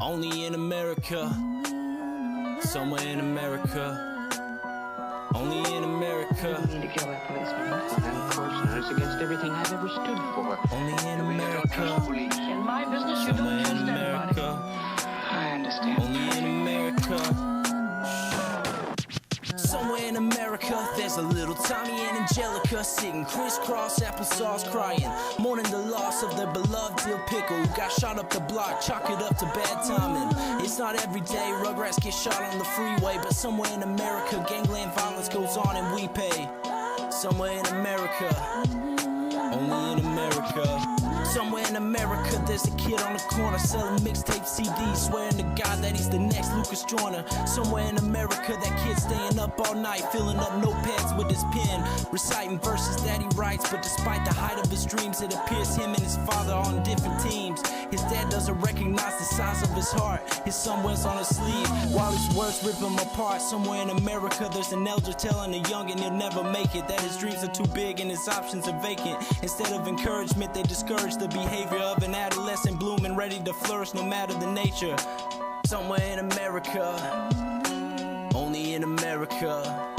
Only in America, somewhere in America. Only in America. You need to kill that policeman. And of course, it's against everything I've ever stood for. Only in America. In my business, you Somewhere don't trust in anybody. America. I understand. Only in America. Somewhere in America, there's a little Tommy and Angelica sitting crisscross applesauce crying, mourning the loss of their beloved dill pickle who got shot up the block, chalk it up to bad timing. It's not every day Rugrats get shot on the freeway, but somewhere in America, gangland violence goes on and we pay. Somewhere in America, only in America. Somewhere in America, there's a kid on the corner selling mixtape CDs, swearing to God that he's the next Lucas Joyner. Somewhere in America, that kid staying up all night, filling up notepads with his pen, reciting verses that he writes. But despite the height of his dreams, it appears him and his father are on different teams. His dad doesn't recognize the size of his heart. His son wears on his sleeve while his words rip him apart. Somewhere in America, there's an elder telling a youngin' he'll never make it, that his dreams are too big and his options are vacant. Instead of encouragement, they discourage the behavior of an adolescent blooming, ready to flourish no matter the nature. Somewhere in America, only in America.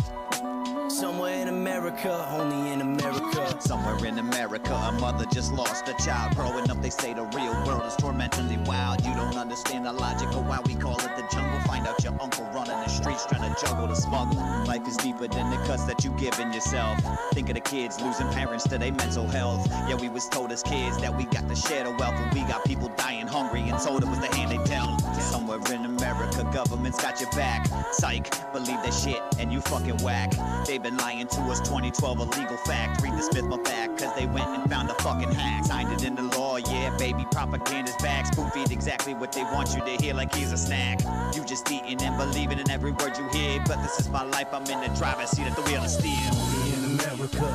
Somewhere in America, only in America. Somewhere in America, a mother just lost a child. Growing up, they say the real world is tormentingly wild. You don't understand the logic of why we call it the jungle. Find out your uncle running the streets trying to juggle the smuggle. Life is deeper than the cuts that you give in yourself. Think of the kids losing parents to their mental health. Yeah, we was told as kids that we got to share the wealth, and we got people dying hungry and told it was the hand they dealt. Somewhere in America, government's got your back. Psych, believe that shit and you fucking whack. They've been lying to us, 2012 a legal fact. Read the Smith my fact, cause they went and found a fucking hack. Signed it in the law, yeah, baby, propaganda's back. Spoon feed exactly what they want you to hear like here's a snack. You just eating and believing in every word you hear. But this is my life, I'm in the driver's seat at the wheel of steel. Only in America,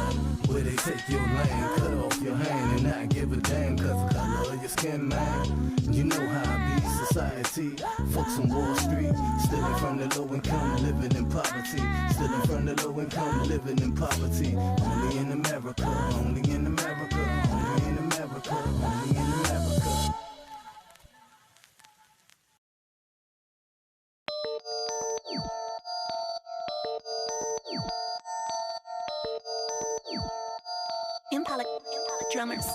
where they take your lane, cut off your hand and not give a damn, cause the color of your skin, man. You know how I be, society, fucks on Wall Street, stealing from the low income, living in poverty, stealing from the low income, living in poverty. Only in America, only in America, only in America, only in America. Impala drummers.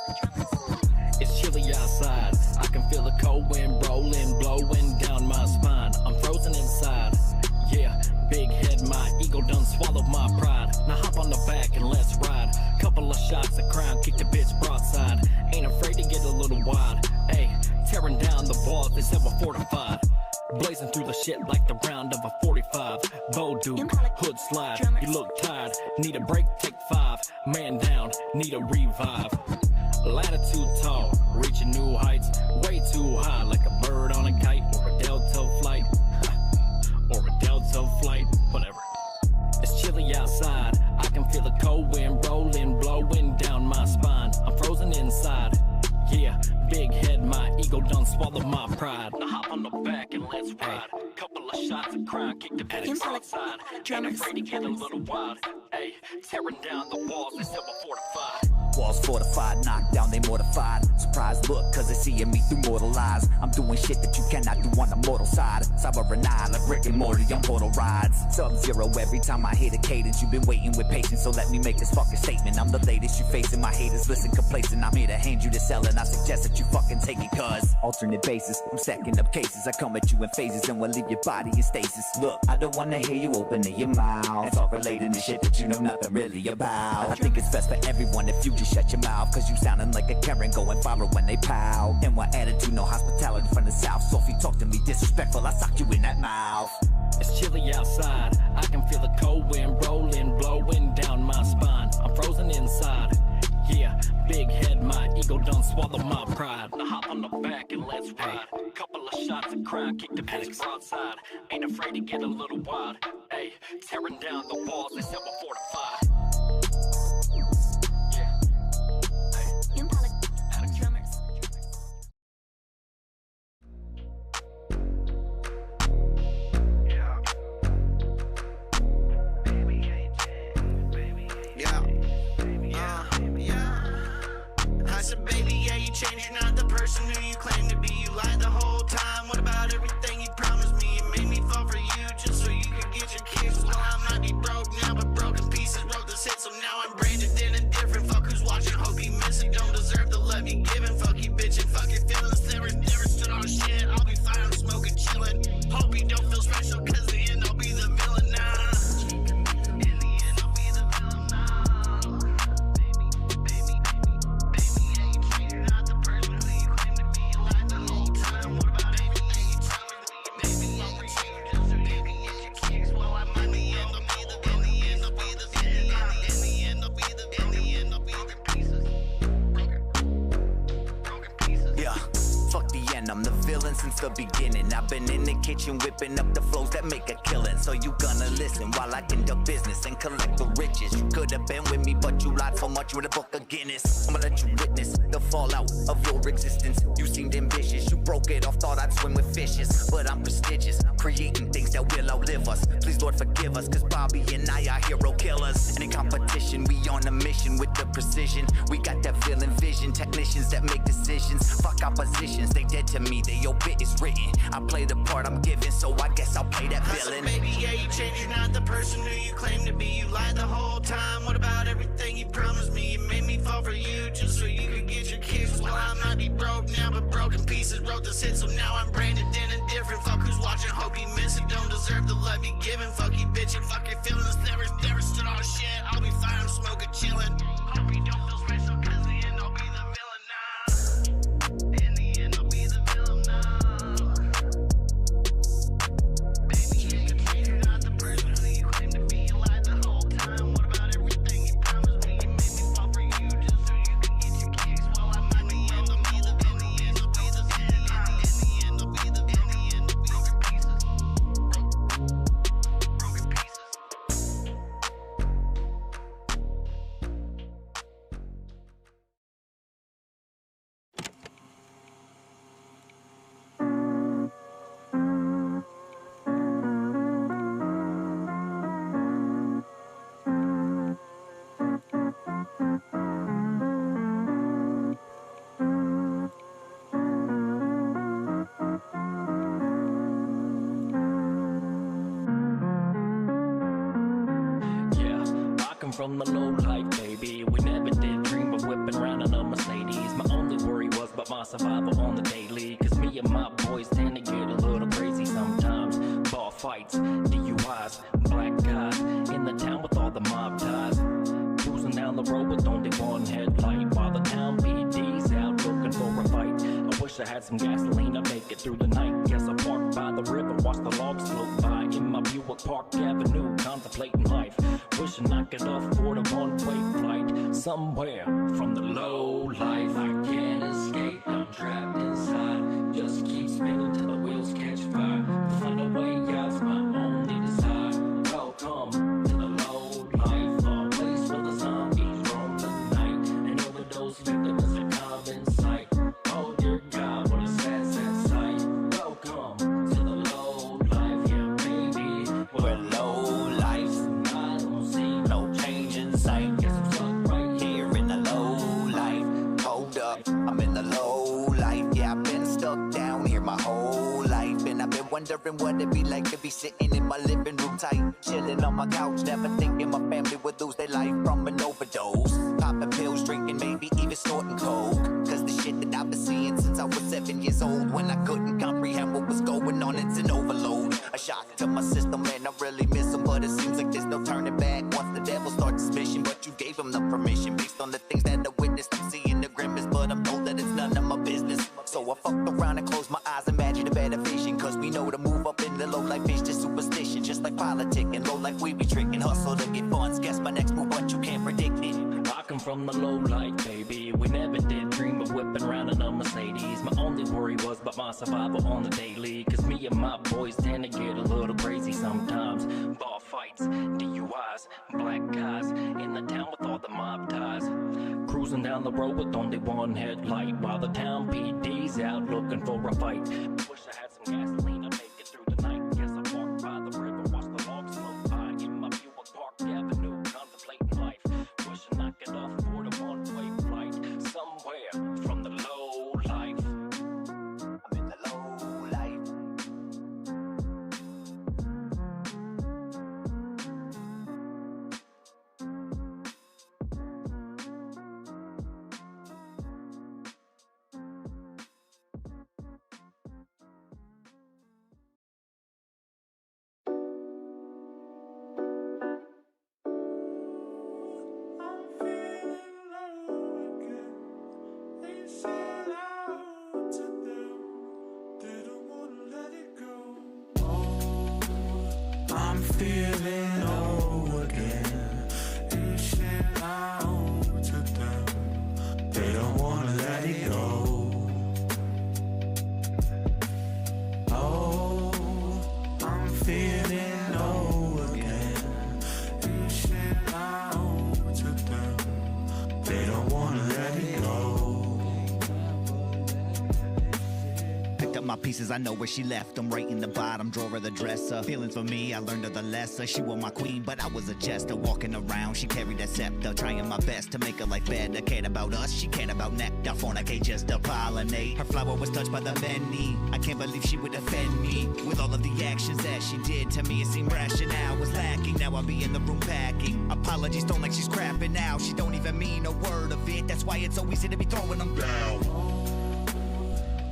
It's chilly outside, I can feel the cold wind rolling, blowing down my spine. I'm frozen inside, yeah, big head, my ego done swallowed my pride. Now hop on the back and let's ride. Couple of shots of crown, kick the bitch broadside. Ain't afraid to get a little wild, ayy, tearing down the walls, they said we're fortified. Blazing through the shit like the round of a 45. Voodoo, hood slide, you look tired, need a break, take 5. Man down, need a revive. Latitude tall, reaching new heights, way too high, like a bird on a kite, or a delta flight, or a delta flight, whatever. It's chilly outside, I can feel the cold wind rolling, blowing down my spine. I'm frozen inside, yeah, big head, my ego done swallowed my pride. Now hop on the back and let's ride. Couple of shots of crime, kick the bitch outside. Ain't afraid to get a little wild, ayy, tearing down the walls, they said we're fortified. Walls fortified, knocked down, they mortified. Surprised look, cause they seeing me through mortal eyes. I'm doing shit that you cannot do on the mortal side. Cyber and I, like Rick and Morty on portal rides. Sub-zero every time I hit a cadence. You've been waiting with patience, so let me make this fucking statement. I'm the latest you facing, my haters listen complacent. I'm here to hand you the cell and I suggest that you fucking take it, cause alternate basis, I'm stacking up cases. I come at you in phases and will leave your body in stasis. Look, I don't wanna hear you opening your mouth. It's all related to shit that you know nothing really about. I think it's best for everyone if you just shut your mouth, cause you sounding like a Karen going viral when they pow. And my attitude, no hospitality from the south. So if you talk to me disrespectful, I sock you in that mouth. It's chilly outside, I can feel the cold wind rolling, blowing down my spine. I'm frozen inside, yeah, big head, my ego done swallowed my pride. Now hop on the back and let's ride. Couple of shots of crime, kick the bitch broadside. Ain't afraid to get a little wild, ayy, tearing down the walls, they said we're fortified. Impala drummers. I said, baby, yeah, you changed, you're not the person who you claim to be. You lied the whole time, what about then indifferent. Fuck who's watching, hope you miss it. Don't deserve the love you giving. Fuck you bitching, fuck your feelings. Never stood on shit. I'll be fine, I'm smoking, chilling. Hope you don't feel special, cause the end I'll be the villain now. In the end I'll be the villain now. Baby, yeah, you change, you're not the person who you claim to be. You lied the whole time. What about everything you tell me? Baby, I'll for you just so you can get your kicks. Well, I'm in the end, I'll be the in the end, I'll be the in the end, I'll be the in the end, I'll be the pieces. Broken pieces. Yeah, fuck the end, I'm the villain since the beginning. I've been in the kitchen whipping up the flows that make a killing. So you gonna listen while I conduct business and collect the riches. You could have been with me, but you lied so much you in the book of Guinness. I'ma let you witness the fallout of your existence. You seemed ambitious, you broke it off, thought I'd swim with fishes. But I'm prestigious, creating things that will outlive us. Please Lord forgive us, cause Bobby and I are hero killers. And in competition, we on a mission with the precision. We got that villain vision, technicians that make decisions. Fuck oppositions, they dead to me, they your bit is written. I play the part I'm given, so I guess I'll play that villain. Baby, yeah, you changed, you're not the person who you claim to be. You lied the whole time. What about everything you promised me? You made me fall for you just so you could get your kicks. Well, I might be broke now, but broken pieces wrote this hit, so now I'm branded and indifferent. Fuck who's watching, hope you miss it. Don't deserve the love you giving. Fuck you bitching, fuck your feelings. Never stood on shit. I'll be fine, I'm smoking, chilling. Hope you don't feel special, cause the end I'll be the villain now. In the end I'll be the villain now. Baby, yeah, you changed, you're not the person who you claim to be. You lied the whole time. What about everything you promised me? You made me fall for you just so you could get your kicks. Well, I'm in the end, I'll be the in the end, I'll be the in the end, I'll be the in the end, I'll be broken pieces. Broken pieces. Yeah, I come from the low life, baby. We never did dream of whipping around in a Mercedes. My only worry was about my survival on the daily. Cause me and my boys tend to get a little crazy sometimes. Bar fights, DUIs, black guys in the town with all the mob ties. Cruising down the road with only one headlight while the town PD's out looking for a fight. I wish I had some gasoline, I'd make it through the night. Guess I parked by the river, watch the logs float by in my Buick Park Avenue, contemplating life. Wishing I could afford a one-way flight somewhere from the low life. I can't escape, I'm trapped inside. Just keep spinning till the wheels catch fire. Find a way out's my only desire. Welcome to the low life, a place where the zombies roam the night and overdose victims are common sight. Oh dear God, what a sad, sad sight. Welcome to the low life, yeah baby. We're low life, I don't see no change in sight. guess I'm stuck right here. Here in the low life, hold up, I'm in the low life. Yeah, I've been stuck down here my whole life, and I've been wondering what it'd be like to be sitting in my living room tight, chilling on my couch, never thinking my family would lose their life from an overdose. Popping pills, drinking, maybe even snorting coke. Cause the shit that I've been seeing since I was 7 years old, when I couldn't comprehend what was going on, it's an overload. A shock to my system, and I really miss them, but it seems like there's no turning back once the devil starts his mission. But you gave him the permission based on the things that I witnessed. I'm seeing the grimace, but I'm told that it's none of my business. So I fucked around and closed my eyes, imagine a better vision. Cause we know to move up in the low life is just superstition. Just like politicking, low life we be tricking. Hustle to get funds, guess my next move, but you can't predict it. I come from the low life, baby. We never did dream of whipping around in a Mercedes. My only worry was about my survival on the daily. Cause me and my boys tend to get a little crazy sometimes. Bar fights, DUIs, black guys in the town with all the mob ties. Cruising down the road with only one headlight while the town PD's out looking for a fight. Wish I had some gasoline, I'd make it through the night. Guess I parked by the river, watch the logs float by in my Buick Park Avenue, contemplating life. Wishing I could afford a one-way flight somewhere from the low life. I'm in the low life. of my pieces, I know where she left them. Right in the bottom drawer of the dresser. Feelings for me, I learned her the lesser. She was my queen, but I was a jester. Walking around, she carried that scepter. Trying my best to make her life better. Cared about us, she cared about nectar. Fornicate just to pollinate. Her flower was touched by the many. I can't believe she would offend me. With all of the actions that she did to me, it seemed rationale was lacking. Now I'll be in the room packing. Apologies don't like she's crapping now. She don't even mean a word of it. That's why it's so easy to be throwing them down.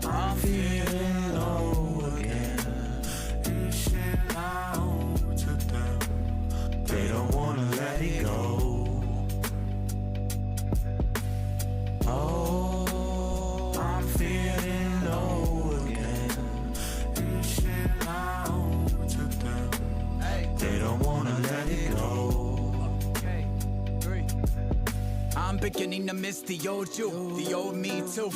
I'm feeling low again. Reaching out to them. They don't wanna let it go. Oh, I'm feeling low again. Reaching out to them. They don't wanna let it go. I'm beginning to miss the old you, the old me too.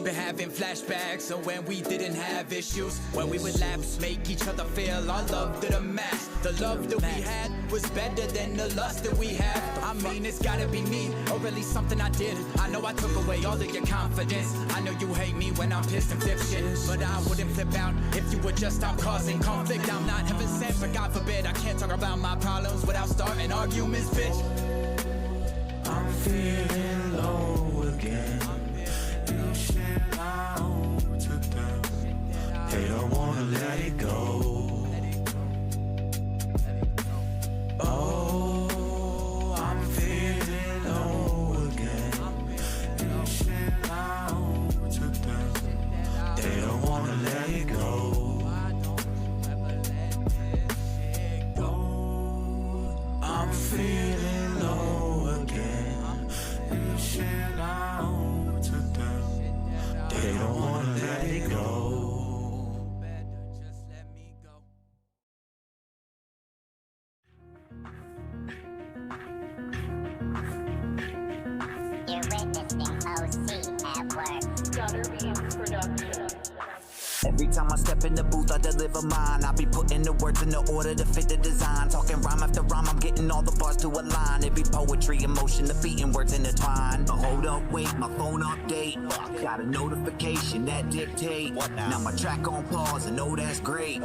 Been having flashbacks of when we didn't have issues, when we would laugh, make each other feel our love to the max. The love that we had was better than the lust that we have. I mean, it's gotta be me, or at least something I did. I know I took away all of your confidence. I know you hate me when I'm pissed and flip shit, but I wouldn't flip out if you would just stop causing conflict. I'm not heaven sent, but God forbid I can't talk about my problems without starting arguments, bitch. I'm feeling low again. Reaching out to them. They don't wanna let it go. Oh, I'm feeling low again. Reaching out to them. They don't wanna let it go. I'm feeling low again. Reaching out to them. They don't wanna let it go. Just let me go. You're witnessing OC at work. Every time I step in the booth, I deliver mine. I be putting the words in the order to fit the design. Talking rhyme after rhyme, I'm getting all the bars to align. It be poetry, emotion, the beating words intertwined. But hold up, wait, my phone update. Got a notification that dictate. What now? Now my track on pause, and know that's great.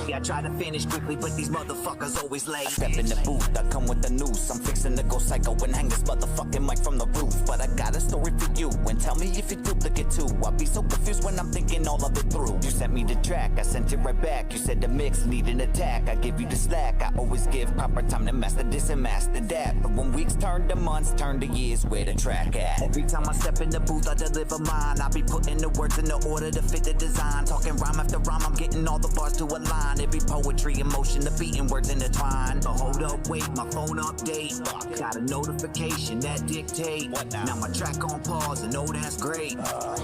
Yeah, I try to finish quickly, but these motherfuckers always late. I step in the booth, I come with the noose. I'm fixing to go psycho and hang this motherfucking mic from the roof. But I got a story for you, and tell me if you duplicate too. I be so confused when I'm thinking all of it through. You sent me the track, I sent it right back. You said the mix need an attack, I give you the slack. I always give proper time to master this and master that. But when weeks turn to months, turn to years, where the track at? Every time I step in the booth, I deliver mine. I be putting the words in the order to fit the design. Talking rhyme after rhyme, I'm getting all the bars to align. It be poetry, emotion, the beating words intertwined. But hold up, wait, my phone update. Got a notification that dictate. What now? Now my track on pause, and know that's great.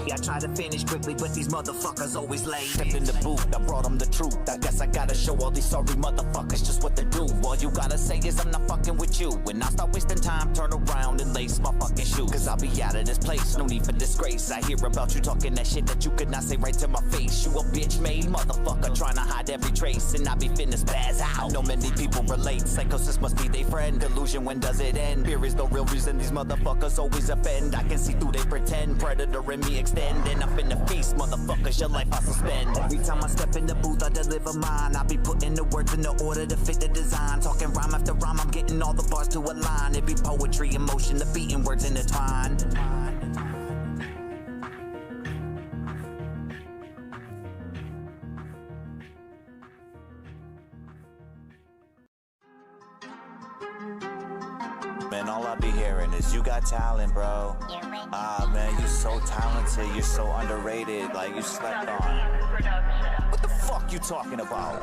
Yeah, I try to finish quickly, but these motherfuckers always late. Stepped in the booth, I brought them the truth. I guess I gotta show all these sorry motherfuckers just what to do. All you gotta say is I'm not fucking with you. When I start wasting time, turn around and lace my fucking shoes. Cause I'll be out of this place, no need for disgrace. I hear about you talking that shit that you could not say right to my face. You a bitch made motherfucker trying to hide every trace, and I be finna spaz out. I know many people relate, psychosis must be they friend. Delusion, when does it end? Fear is the real reason these motherfuckers always offend. I can see through they pretend, predator in me extend. And up in the feast, motherfuckers, your life I suspend. Every time I step in the booth, I deliver mine. I be putting the words in the order to fit the design. Talking rhyme after rhyme, I'm getting all the bars to align. It be poetry, emotion, the beating words intertwined. Man, all I be hearing is you got talent, bro. Ah, man, you so talented, you're so underrated, like you slept on. What the fuck you talking about?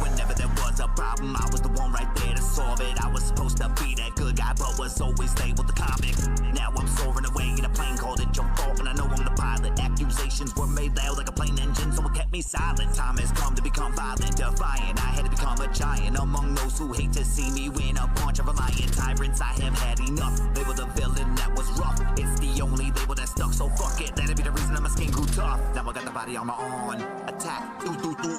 Whenever there was a problem, I was the one right there to solve it. I was supposed to be that good guy, but was always late with the comic. Now I'm soaring away in a plane, called it your fault, and I know I'm the pilot. Accusations were made loud like a plane engine, so it kept me silent. Time has come to become violent, defiant. I had to become a giant among those who hate to see me win. A bunch of reliant tyrants, I have had enough. They were the villain that was rough. It's the only label that stuck, so fuck it. That'll be the reason that my skin grew tough. Now I got the body armor on. Attack,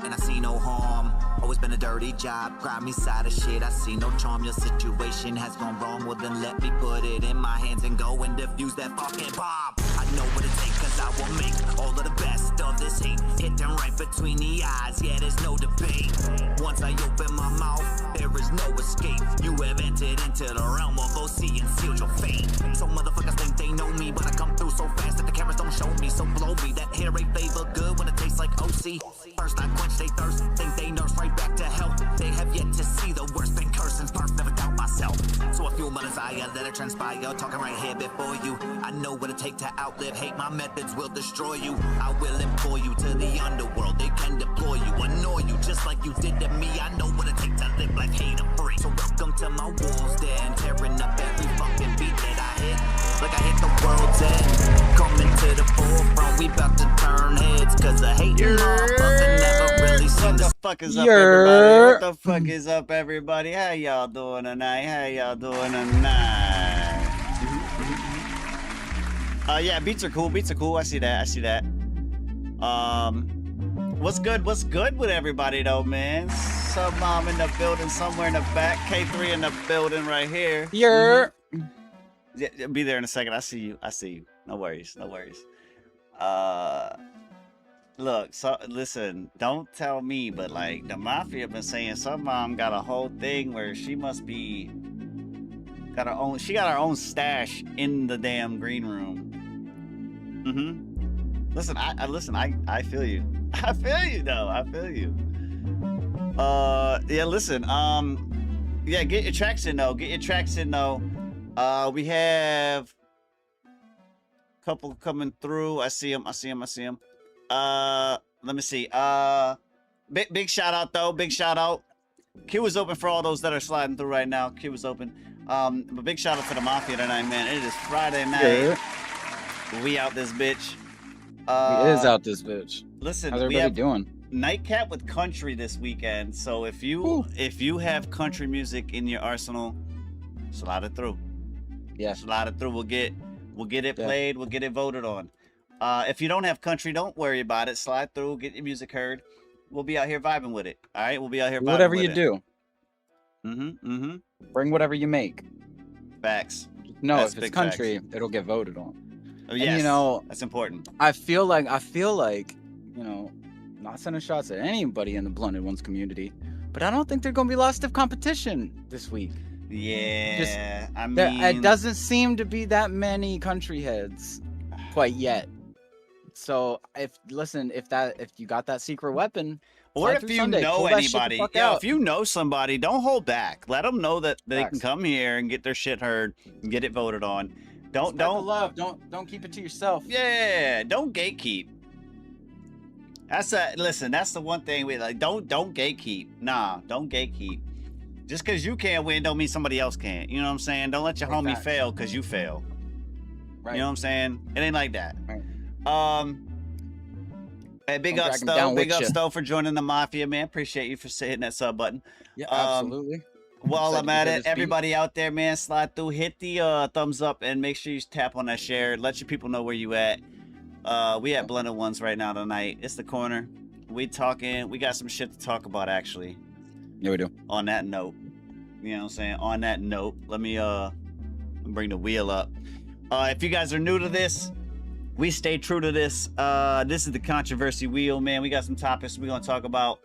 and I see no harm. Always been a dirty job, grimy side of shit. I see no charm. Your situation has gone wrong, well then let me put it in my hands and go and defuse that fucking bomb. I know what it takes. cause I will make all of the best of this hate. Hit them right between the eyes, yeah, there's no debate. Once I open my mouth, there is no escape. You have entered into the realm of OC and sealed your fate. Some motherfuckers think they know me, but I come through so fast that the cameras don't show me. So blow me, that hair ain't flavor good when it tastes like OC. First I quench they thirst, think they nurse right back to health. They have yet to see the worst, been cursed since birth, never doubt myself. So I fuel my desire, let it transpire, talking right here before you. I know what it take to outlive hate, my methods will destroy you. I will employ you to the underworld, they can deploy you, annoy you, just like you did to me. I know what it take to live life hate-free. So welcome to my walls then, tearing up every fucking beat that I hit. Like I hit the world's end, coming to the forefront, we about to turn heads. Cause a hating motherfucker never really seen What the fuck is up, everybody? What the fuck is up, everybody? How y'all doing tonight? How y'all doing tonight? Yeah, beats are cool. Beats are cool. I see that. I see that. What's good? What's good with everybody though, man? Sub mom in the building, somewhere in the back. K3 in the building right here. Yeah. Yeah, be there in a second. I see you. I see you. No worries. No worries. Look, so listen, don't tell me, but like the mafia been saying some mom got a whole thing where she must be got her own, she got her own stash in the damn green room. Listen, I feel you. I feel you though. I feel you. Yeah, listen, yeah, get your tracks in though. Get your tracks in though. We have a couple coming through. I see them. Let me see. Big shout out though. Big shout out. Q is open for all those that are sliding through right now. Q is open. But big shout out to the mafia tonight, man. It is Friday night. Yeah. We out this bitch. We is out this bitch. Listen, how's everybody doing? NightCap with country this weekend. So if you have country music in your arsenal, slide it through. Yeah, slide it through. We'll get it played. We'll get it voted on. If you don't have country, don't worry about it. Slide through, get your music heard. We'll be out here vibing with it. All right, we'll be out here vibing whatever with you it. do. Bring whatever you make. Facts. No, if it's country, it'll get voted on. Oh, yes, and, you know, that's important. I feel like, you know, not sending shots at anybody in the Blunted Onez community, but I don't think they're gonna be lots of competition this week. Yeah, I mean, it doesn't seem to be that many country heads quite yet. So if you got that secret weapon, or if you know anybody, if you know somebody, don't hold back. Let them know that they can come here and get their shit heard and get it voted on. Don't keep it to yourself. Yeah, don't gatekeep. That's the one thing we like. Don't gatekeep. Nah, don't gatekeep. Just because you can't win don't mean somebody else can't. You know what I'm saying? Don't let your homie fail because you fail. Right. You know what I'm saying? It ain't like that. Right. Hey, big up Stowe for joining the mafia, man. Appreciate you for hitting that sub button. Yeah, absolutely. While I'm at it, everybody out there, man, slide through, hit the thumbs up, and make sure you tap on that share. Let your people know where you at. We at Blunted Onez right now tonight. It's the corner. We got some shit to talk about actually. Yeah, we do. On that note, you know what I'm saying? On that note, let me bring the wheel up. If you guys are new to this, we stay true to this. This is the controversy wheel, man. We got some topics we're gonna talk about.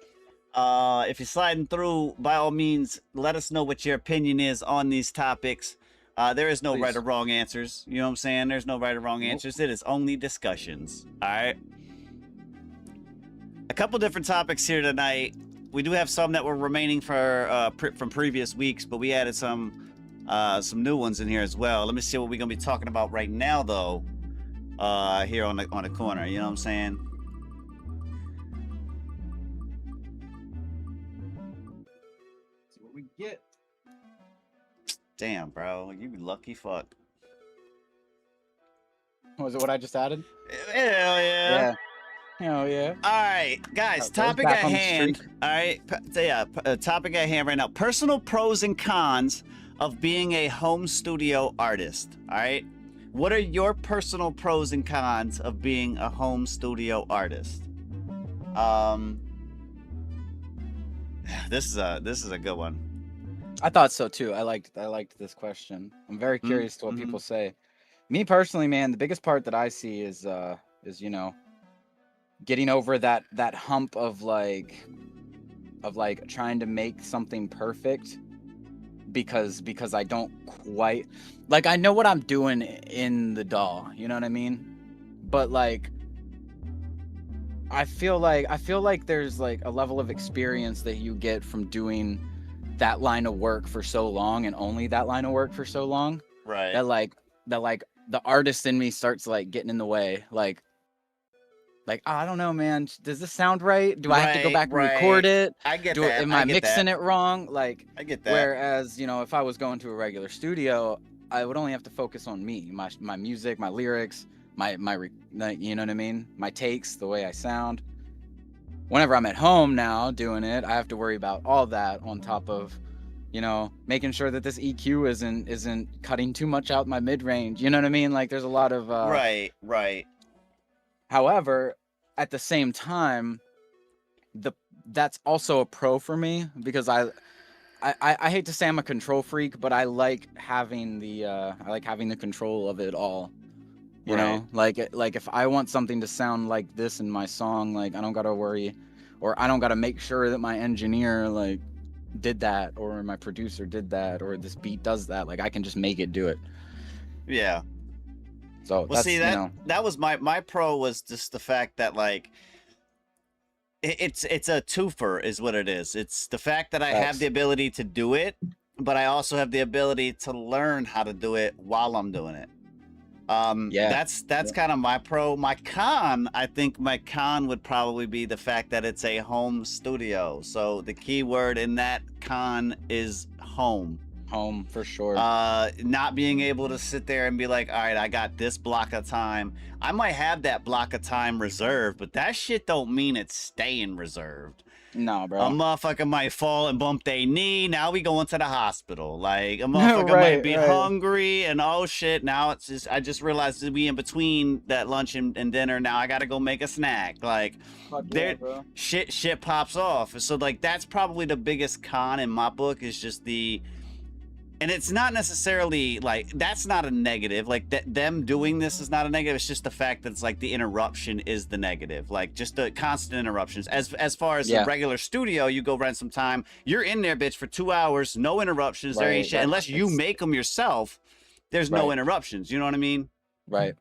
If you're sliding through, by all means, let us know what your opinion is on these topics. There is no right or wrong answers. You know what I'm saying? There's no right or wrong answers. It is only discussions. All right. A couple different topics here tonight. We do have some that were remaining from previous weeks, but we added some new ones in here as well. Let me see what we're gonna be talking about right now, though. Here on the corner. You know what I'm saying? See what we get. Damn, bro, you lucky fuck. Was it what I just added? Hell yeah. Hell yeah. All right, guys, topic at hand. All right, topic at hand right now. Personal pros and cons of being a home studio artist. All right, what are your personal pros and cons of being a home studio artist? This is a good one. I thought so too. I liked this question. I'm very curious to what people say. Me personally, man, the biggest part that I see is you know, getting over that hump of like trying to make something perfect because I don't quite like, I know what I'm doing in the DAW, you know what I mean? But like I feel like there's like a level of experience that you get from doing that line of work for so long, and only that line of work for so long, Right. that the artist in me starts like getting in the way, like I don't know, man, does this sound right? Do I have to go back and record it? I get that. Am I mixing it wrong? Like, I get that. whereas, you know, if I was going to a regular studio, I would only have to focus on me, my music, my lyrics, my you know what I mean, my takes, the way I sound. Whenever I'm at home now doing it, I have to worry about all that on top of, you know, making sure that this EQ isn't cutting too much out my mid-range. You know what I mean? Like, there's a lot of right. However, at the same time, that's also a pro for me, because I hate to say I'm a control freak, but I like having the control of it all. You know, like if I want something to sound like this in my song, like I don't gotta worry, or I don't gotta make sure that my engineer like did that, or my producer did that, or this beat does that. Like, I can just make it do it. Yeah. So well, that's, see, that was my pro, was just the fact that like it's a twofer is what it is. It's the fact that I have the ability to do it, but I also have the ability to learn how to do it while I'm doing it. That's kind of my pro. My con, I think my con would probably be the fact that it's a home studio. So the key word in that con is home. Home, for sure. Not being able to sit there and be like, all right, I got this block of time. I might have that block of time reserved, but that shit don't mean it's staying reserved. No, bro. A motherfucker might fall and bump their knee. Now we going to the hospital. Like, a motherfucker might be hungry, and oh shit, now it's just, I just realized that we in between that lunch and dinner. Now I gotta go make a snack. Like, shit pops off. So like, that's probably the biggest con in my book, is just and it's not necessarily like, that's not a negative, like them doing this is not a negative. It's just the fact that it's like the interruption is the negative, like just the constant interruptions. As far as the regular studio, you go rent some time, you're in there, bitch, for 2 hours, no interruptions. There ain't shit unless you make them yourself. There's no interruptions. You know what I mean? Right.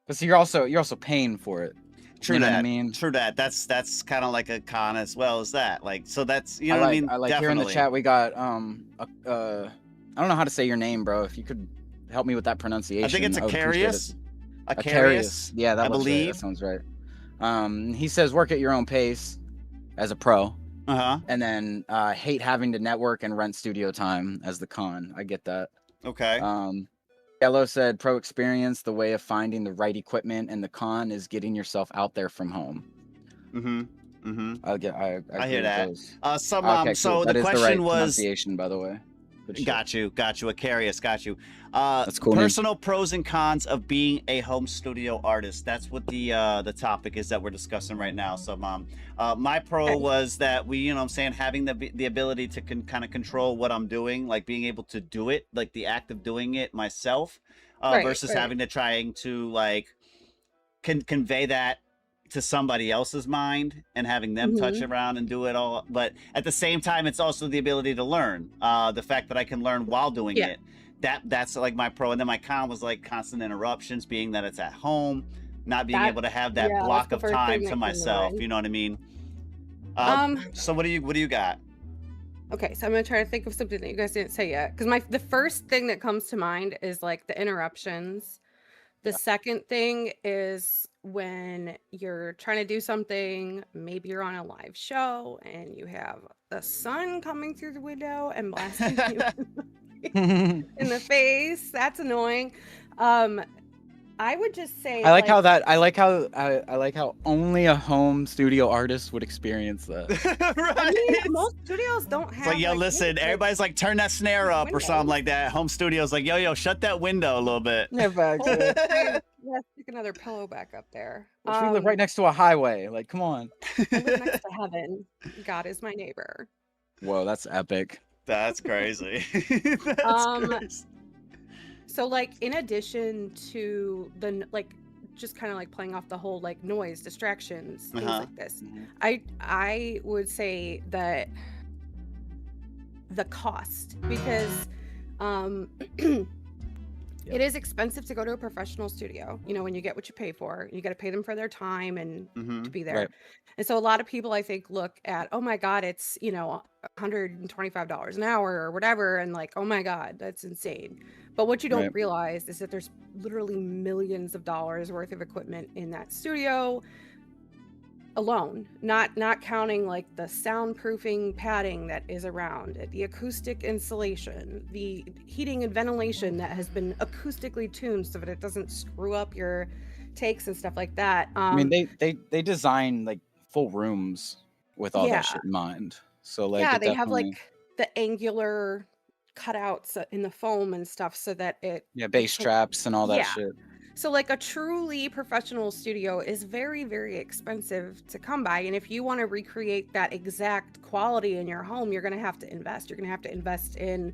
But so you're also paying for it. True, you know that. What I mean? True that. That's kind of like a con as well as that. Like, so that's, you know what I mean? I like here in the chat we got I don't know how to say your name, bro. If you could help me with that pronunciation. I think it's Acarius. Acarius. Yeah, that looks right. That sounds right. He says work at your own pace as a pro. And then hate having to network and rent studio time as the con. I get that. Okay. Yellow said pro experience, the way of finding the right equipment, and the con is getting yourself out there from home. I hear that. So the that is question the right was pronunciation, by the way. Got you, Acarius, got you. That's cool. Personal pros and cons of being a home studio artist. That's what the topic is that we're discussing right now. So, my pro was that we, you know what I'm saying, having the ability to kind of control what I'm doing, like being able to do it, like the act of doing it myself, versus having to trying to like convey that to somebody else's mind and having them touch around and do it all. But at the same time, it's also the ability to learn, the fact that I can learn while doing it. That's like my pro. And then my con was like constant interruptions, being that it's at home, not being able to have that block of time to myself. You know what I mean? So what do you got? Okay, so I'm gonna try to think of something that you guys didn't say yet, because the first thing that comes to mind is like the interruptions. The second thing is when you're trying to do something, maybe you're on a live show and you have the sun coming through the window and blasting you in the face. That's annoying. I would just say I like how only a home studio artist would experience that. I mean, most studios don't have. It's like, yo, listen, everybody's like, turn that snare up or something like that. Home studio's like, yo, shut that window a little bit. Yeah, Let's stick another pillow back up there. We live right next to a highway. Like, come on. I live next to heaven. God is my neighbor. Whoa, that's epic. That's crazy. Crazy. So, like, in addition to just kind of like playing off the whole like noise, distractions, things Uh-huh. like this. I would say that the cost, because it is expensive to go to a professional studio. You know, when you get what you pay for, you got to pay them for their time and to be there. Right. And so a lot of people, I think, look at, oh my God, it's, you know, $125 an hour or whatever. And like, oh my God, that's insane. But what you don't Right. realize is that there's literally millions of dollars worth of equipment in that studio alone, not counting like the soundproofing padding that is around it, the acoustic insulation, the heating and ventilation that has been acoustically tuned so that it doesn't screw up your takes and stuff like that. I mean, they design like full rooms with all Yeah. that shit in mind. So like, Yeah, it they have definitely, like the angular cutouts in the foam and stuff so that it bass traps and all that yeah. shit. So like a truly professional studio is very, very expensive to come by. And if you want to recreate that exact quality in your home, you're going to have to invest. You're going to have to invest in,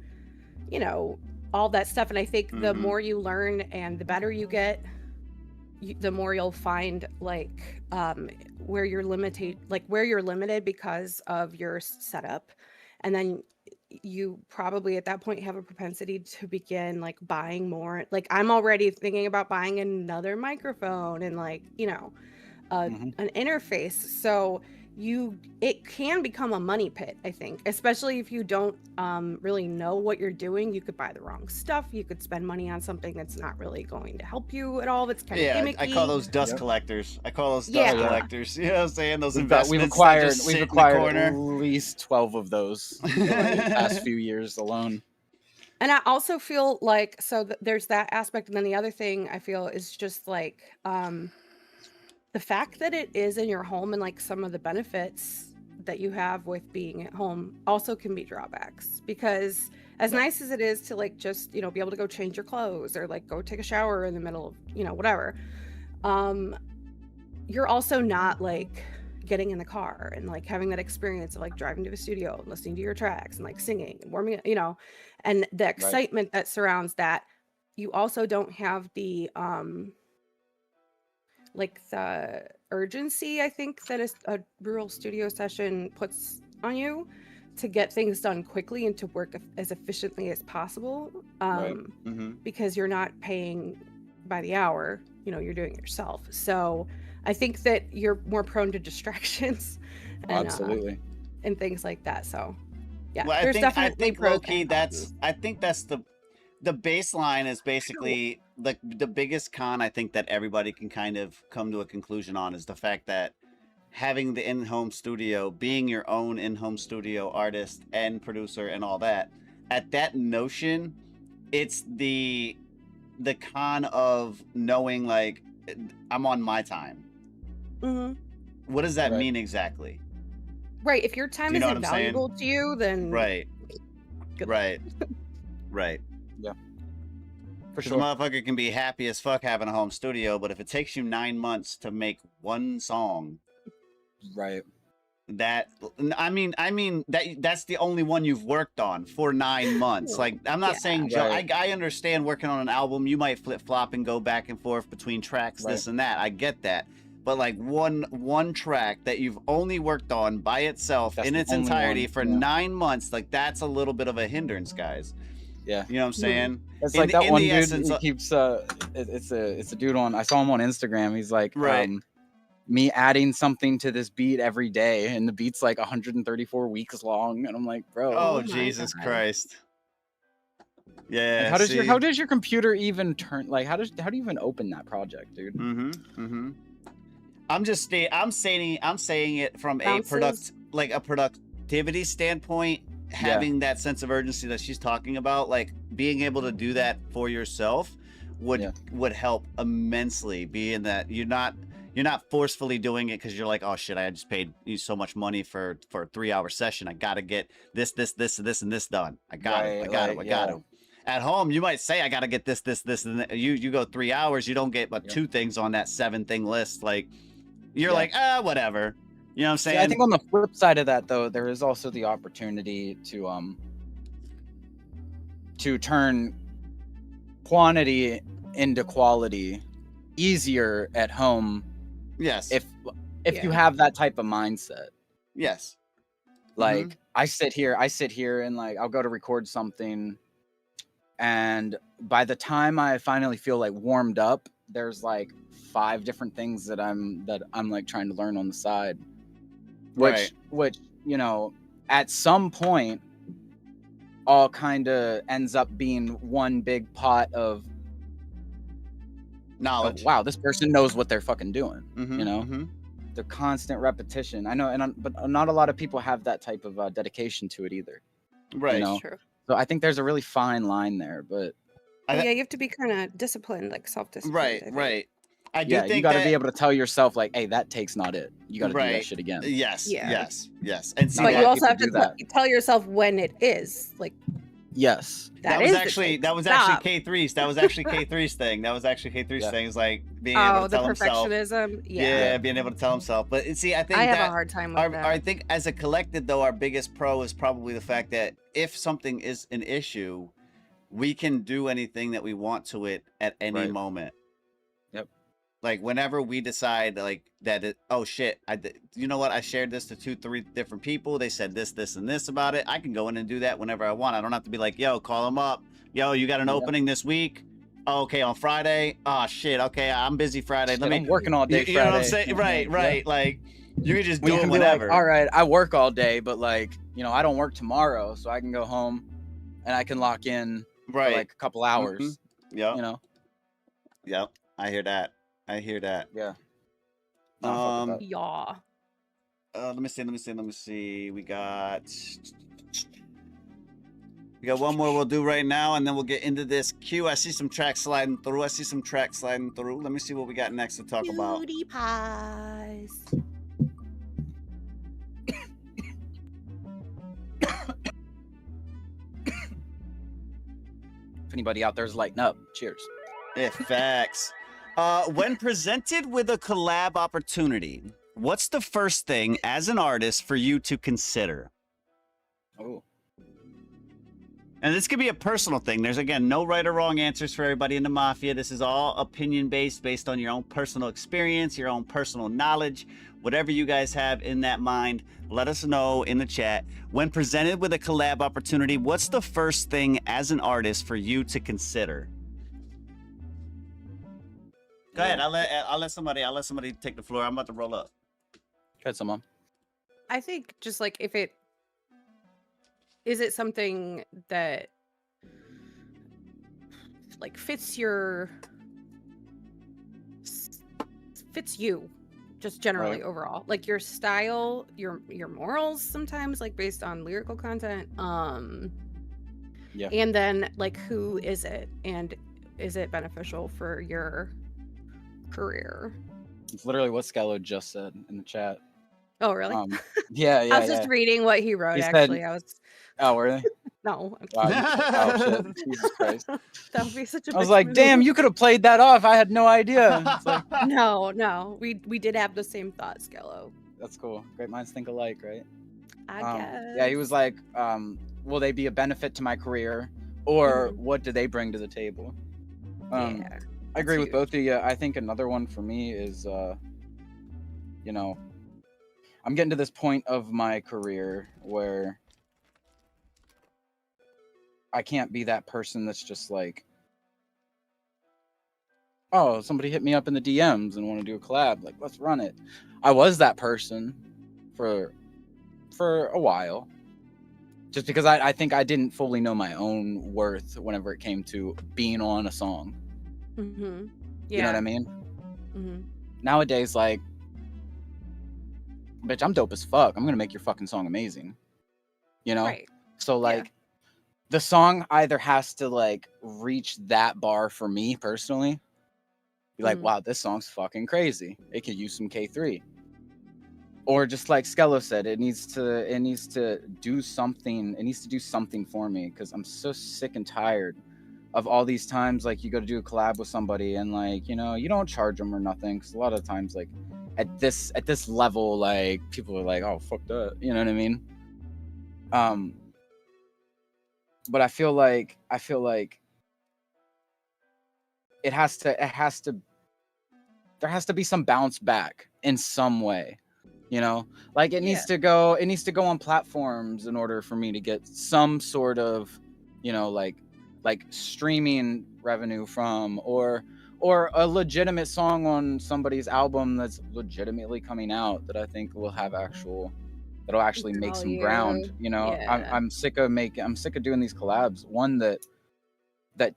you know, all that stuff. And I think the more you learn and the better you get, the more you'll find like where you're limited because of your setup. And then you probably at that point have a propensity to begin like buying more. Like I'm already thinking about buying another microphone and like, you know, an interface. So it can become a money pit, I think, especially if you don't really know what you're doing. You could buy the wrong stuff. You could spend money on something that's not really going to help you at all. That's kind of gimmicky. I call those dust collectors. You know what I'm saying? Those investments We've acquired corner. at least 12 of those in the past few years alone. And I also feel like, so there's that aspect. And then the other thing I feel is just like the fact that it is in your home and like some of the benefits that you have with being at home also can be drawbacks, because as nice as it is to like just, you know, be able to go change your clothes or like go take a shower in the middle of, you know, whatever, you're also not like getting in the car and like having that experience of like driving to the studio and listening to your tracks and like singing and warming up, you know, and the excitement that surrounds that. You also don't have the like the urgency, I think, that a rural studio session puts on you to get things done quickly and to work as efficiently as possible, because you're not paying by the hour, you know, you're doing it yourself. So I think that you're more prone to distractions and, absolutely, and things like that. So yeah, well, there's I think pros low-key, and cons. I think that's the baseline is basically like the biggest con I think that everybody can kind of come to a conclusion on is the fact that having the in-home studio, being your own in-home studio artist and producer and all that, at that notion, it's the con of knowing like I'm on my time. What does that mean exactly? Right. If your time is invaluable to you, then right. Yeah. For sure. The motherfucker can be happy as fuck having a home studio, but if it takes you 9 months to make one song, right? That's the only one you've worked on for 9 months. Like, I'm not saying, Joe, I understand working on an album, you might flip flop and go back and forth between tracks, this and that. I get that. But like one track that you've only worked on by itself in its entirety for 9 months, like that's a little bit of a hindrance, guys. Yeah, you know what I'm saying? It's like that one dude. He keeps it's a dude on. I saw him on Instagram. He's like, me adding something to this beat every day, and the beat's like 134 weeks long, and I'm like, bro. Oh Jesus Christ. Yeah. Like, how does your computer even turn? Like, how do you even open that project, dude? I'm saying it from a productivity standpoint. Having that sense of urgency that she's talking about, like being able to do that for yourself would help immensely. Being that you're not forcefully doing it because you're like, oh shit, I just paid you so much money for a 3-hour session. I gotta get this, and this done. I got it. At home, you might say, I gotta get this, and you go 3 hours, you don't get but 2 things on that 7-thing list. Like you're like, whatever. You know what I'm saying? I think on the flip side of that, though, there is also the opportunity to turn quantity into quality easier at home Yes. if you Yeah. have that type of mindset. Yes. Like I sit here and like I'll go to record something, and by the time I finally feel like warmed up, there's like 5 different things that I'm like trying to learn on the side. Which you know, at some point all kind of ends up being one big pot of knowledge. Oh, wow, this person knows what they're fucking doing. You know, the constant repetition. I know, but not a lot of people have that type of dedication to it either. Right. You know? True. So I think there's a really fine line there, but yeah, you have to be kind of disciplined, like self-disciplined. Right. I do think you got to that... be able to tell yourself like, hey, that take's not it. You got to do that shit again. Yes. Yeah. Yes. And see, But you also have do to that. tell yourself when it is. Like, yes. That was actually K3's. That was actually K3's thing. That was actually K3's thing. Is like being able to tell himself. perfectionism. Yeah, being able to tell himself. But see, I think I have a hard time with that. I think as a collective, though, our biggest pro is probably the fact that if something is an issue, we can do anything that we want to it at any moment. Yep. Like whenever we decide like that, oh shit, you know what? I shared this to 2-3 different people. They said this, and this about it. I can go in and do that whenever I want. I don't have to be like, yo, call them up. Yo, you got an opening this week? Oh, okay, on Friday. Oh shit. Okay, I'm busy Friday. Shit, I'm working all day. You know what I'm saying? Right. Like you can just do it whenever. Like, all right, I work all day, but like, you know, I don't work tomorrow, so I can go home and I can lock in for like a couple hours. Yeah. You know. Yep. I hear that. Yeah. Yeah. Let me see. We got one more we'll do right now, and then we'll get into this queue. I see some tracks sliding through. Let me see what we got next to talk about. Cutie pies. If anybody out there's lighting up, cheers. Facts. When presented with a collab opportunity, what's the first thing as an artist for you to consider? Oh. And this could be a personal thing. There's, again, no right or wrong answers for everybody in the Mafia. This is all opinion-based, based on your own personal experience, your own personal knowledge. Whatever you guys have in that mind, let us know in the chat. When presented with a collab opportunity, what's the first thing as an artist for you to consider? Go ahead. I'll let somebody take the floor. I'm about to roll up. Go ahead, someone. I think just like is it something that like fits you just generally overall, like your style, your morals, sometimes like based on lyrical content, and then like who is it, and is it beneficial for your career? It's literally what Skello just said in the chat. Oh, really? Yeah. I was just reading what he wrote. Oh, really? No. Oh, shit. Jesus Christ. That would be such a I was like, move. damn, you could have played that off. I had no idea. It's like, No. We did have the same thought, Skello. That's cool. Great minds think alike, right? I guess. Yeah, he was like, will they be a benefit to my career, or what do they bring to the table? I agree with both of you. I think another one for me is, you know, I'm getting to this point of my career where I can't be that person that's just like, oh, somebody hit me up in the DMs and want to do a collab. Like, let's run it. I was that person for a while, just because I think I didn't fully know my own worth whenever it came to being on a song. Mm-hmm. Yeah. You know what I mean? Mm-hmm. Nowadays, like, bitch, I'm dope as fuck. I'm gonna make your fucking song amazing. You know? Right. So like, the song either has to like reach that bar for me personally. Be like, wow, this song's fucking crazy. It could use some K3. Or just like Skello said, it needs to do something. It needs to do something for me, because I'm so sick and tired of all these times like you go to do a collab with somebody and like, you know, you don't charge them or nothing, because a lot of times like at this level, like people are like, oh, fuck that, you know what I mean? But I feel like it has to there has to be some bounce back in some way, you know, like it needs to go on platforms in order for me to get some sort of, you know, like streaming revenue from, or a legitimate song on somebody's album that's legitimately coming out that I think will have that'll actually make some ground, you know. I'm sick of doing these collabs, one that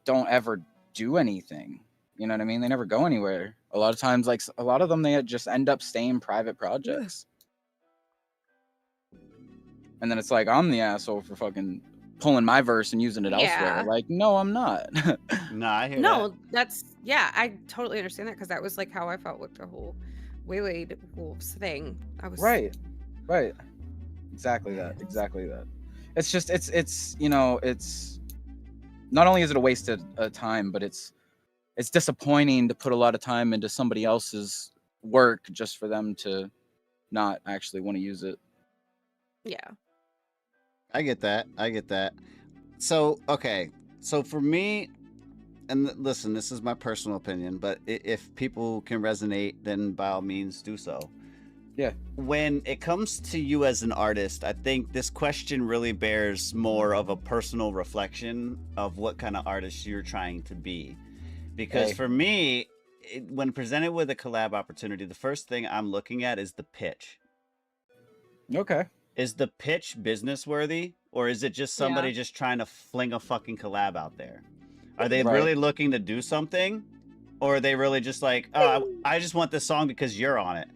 don't ever do anything, you know what I mean? They never go anywhere. A lot of times, like a lot of them, they just end up staying private projects. And then it's like, I'm the asshole for fucking pulling my verse and using it elsewhere. Like, no, I'm not. No, I hear that. No, that's I totally understand that, because that was like how I felt with the whole Waylaid Wolves thing. I was right. Exactly that. It's just it's you know, it's not only is it a waste of time, but it's disappointing to put a lot of time into somebody else's work just for them to not actually want to use it. Yeah. I get that. So, okay. So for me, and listen, this is my personal opinion, but if people can resonate, then by all means do so. Yeah. When it comes to you as an artist, I think this question really bears more of a personal reflection of what kind of artist you're trying to be. Because for me, when presented with a collab opportunity, the first thing I'm looking at is the pitch. Okay. Is the pitch business worthy, or is it just somebody just trying to fling a fucking collab out there? Are they really looking to do something, or are they really just like, oh, I just want this song because you're on it?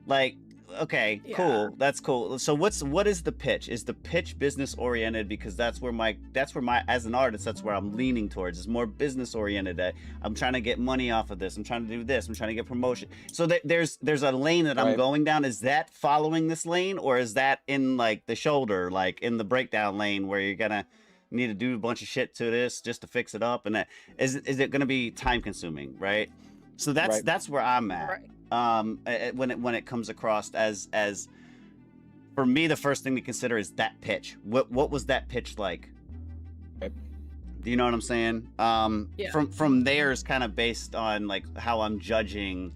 Like, okay, cool, that's cool. So what is the pitch? Is the pitch business oriented? Because that's where my as an artist, that's where I'm leaning towards. It's more business oriented. I'm trying to get money off of this. I'm trying to do this. I'm trying to get promotion. So there's a lane that I'm going down. Is that following this lane, or is that in like the shoulder, like in the breakdown lane, where you're gonna need to do a bunch of shit to this just to fix it up? And that is it gonna be time consuming, right? So that's where I'm at. When it comes across as for me, the first thing to consider is that pitch. What was that pitch like? Do you know what I'm saying? From there is kind of based on like how I'm judging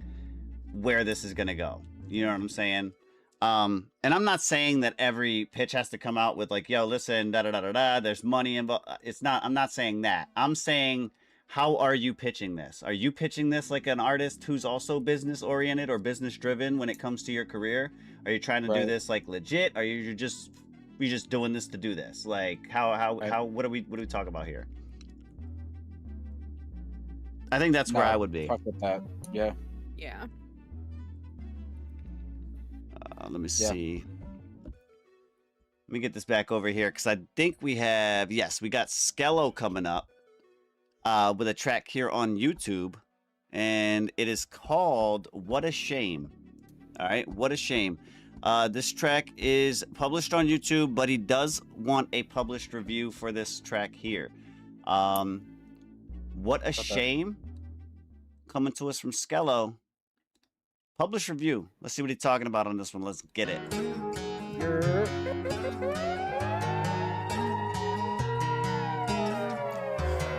where this is gonna go. You know what I'm saying? And I'm not saying that every pitch has to come out with like, yo, listen, da da da da da, there's money involved. I'm not saying that. I'm saying, how are you pitching this? Are you pitching this like an artist who's also business oriented or business driven when it comes to your career? Are you trying to do this like legit? Are you just doing this to do this? Like what do we talk about here? I think that's where I would be. Fuck with that. Yeah. Yeah. Let me see. Let me get this back over here, because I think we got Skello coming up with a track here on YouTube, and it is called What a Shame. All right, What a Shame. This track is published on YouTube, but he does want a published review for this track here. What a Shame, coming to us from Skello. Published review. Let's see what he's talking about on this one. Let's get it.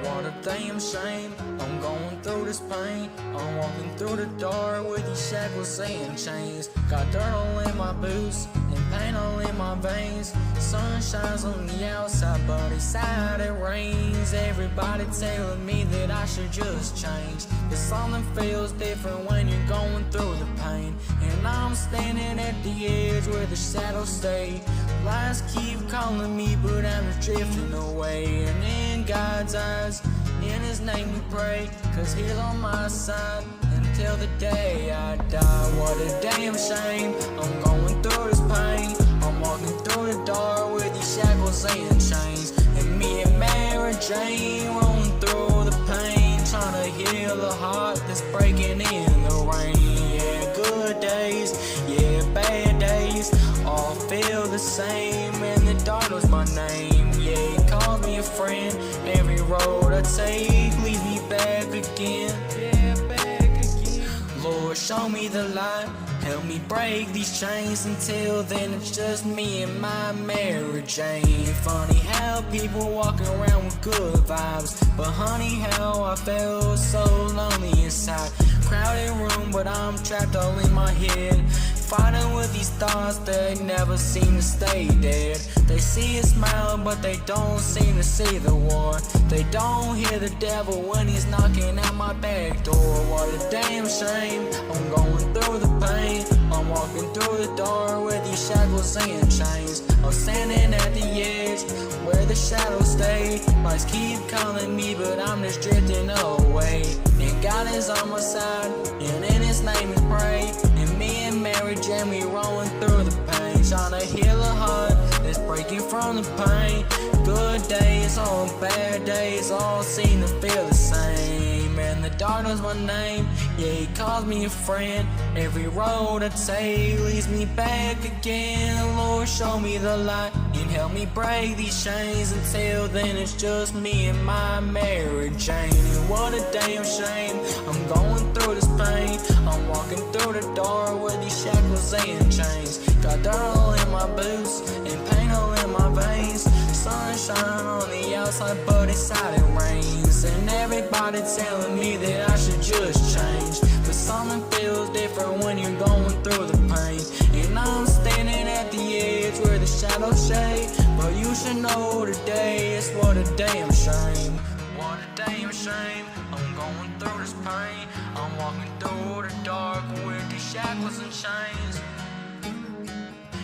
What a damn shame, I'm going through this pain. I'm walking through the dark with these shackles and chains. Got dirt all in my boots and pain all in my veins. Sun shines on the outside, but inside it rains. Everybody telling me that I should just change, but something feels different when you're going through the pain. And I'm standing at the edge where the shadows stay. Lies keep calling me, but I'm just drifting away. And in God's eyes, in his name we pray, cause he's on my side until the day I die. What a damn shame, I'm going through this pain. I'm walking through the dark with these shackles and chains. And me and Mary Jane rolling through the pain, trying to heal a heart that's breaking in the rain. Yeah, good days, yeah, bad days, all feel the same. And the dark was my name, yeah, he called me a friend. Every road I take leads me back again, yeah, back again. Lord, show me the light, help me break these chains. Until then it's just me and my Mary Jane. Funny how people walk around with good vibes, but honey how I felt so lonely inside. Crowded room, but but I'm trapped all in my head. Fighting with these thoughts that never seem to stay dead. They see a smile, but they don't seem to see the war. They don't hear the devil when he's knocking at my back door. What a damn shame, I'm going through the pain. I'm walking through the door with these shackles and chains. I'm standing at the edge where the shadows stay. Lights keep calling me, but I'm just drifting away. And God is on my side, and in His name we pray. And me and Mary Jane, we rolling through the pain, trying to heal a heart that's breaking from the pain. Good days on bad days, all seem to feel the same. And the dark knows my name, yeah, He calls me a friend. Every road I take leads me back again. Lord, show me the light and help me break these chains. Until then, it's just me and my Mary Jane. And what a damn shame, I'm going through this pain. I'm walking through the door with these shackles and chains. Got dirt all in my boots and pain all in my veins. Sunshine on the outside, but inside it rains. And everybody telling me that I should just change, but something feels different when you're going through the pain. And I'm standing at the edge where the shadows shade, but you should know today it's what a damn shame. What a damn shame, I'm going through this pain. I'm walking through the dark with these shackles and chains.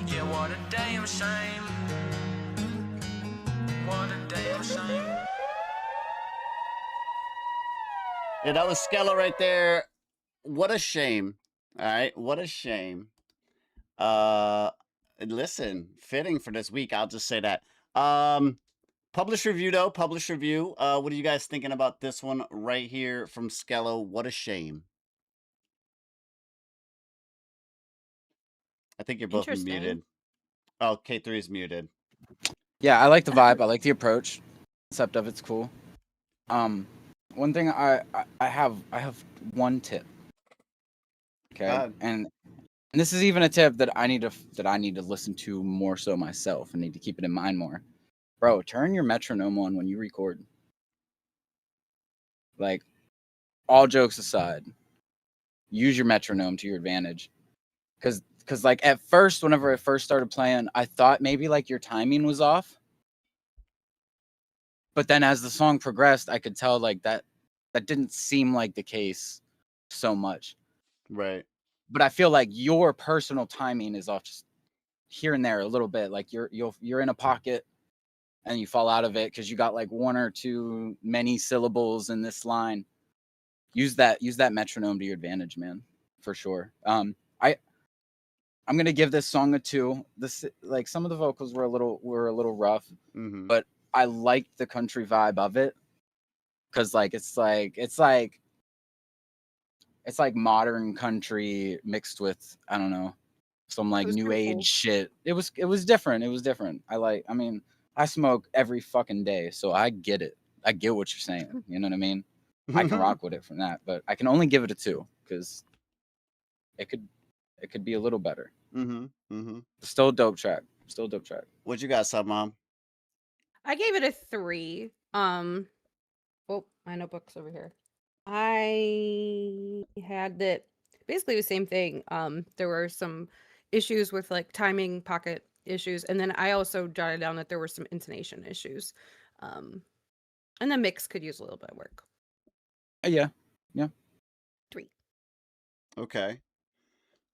Yeah, what a damn shame. What a damn shame. Yeah, that was Skella right there. What a shame. All right, what a shame. Listen, fitting for this week. I'll just say that. Published review though. Published review. What are you guys thinking about this one right here from Skella? What a shame. I think you're both muted. Oh, K3 is muted. Yeah, I like the vibe. I like the approach. Concept of it's cool. One thing I have one tip. Okay, and this is even a tip that I need to listen to more so myself and need to keep it in mind more. Bro, turn your metronome on when you record. Like, all jokes aside, use your metronome to your advantage. Cause like at first, whenever I first started playing, I thought maybe like your timing was off. But then as the song progressed, I could tell like that didn't seem like the case so much. Right. But I feel like your personal timing is off just here and there a little bit. Like you're in a pocket and you fall out of it because you got like one or two many syllables in this line. Use that metronome to your advantage, man, for sure. I'm gonna give this song a 2. This, like, some of the vocals were a little rough, but I liked the country vibe of it, because like it's like modern country mixed with, I don't know, some like new age shit. It was different. It was different. I mean, I smoke every fucking day, so I get it. I get what you're saying. You know what I mean? I can rock with it from that, but I can only give it a 2 because it could be a little better. Still a dope track. What you got, Sub Mom? I gave it a 3. Oh, my notebook's over here. I had that basically the same thing. There were some issues with like timing, pocket issues, and then I also jotted down that there were some intonation issues. And the mix could use a little bit of work. Yeah. 3. Okay.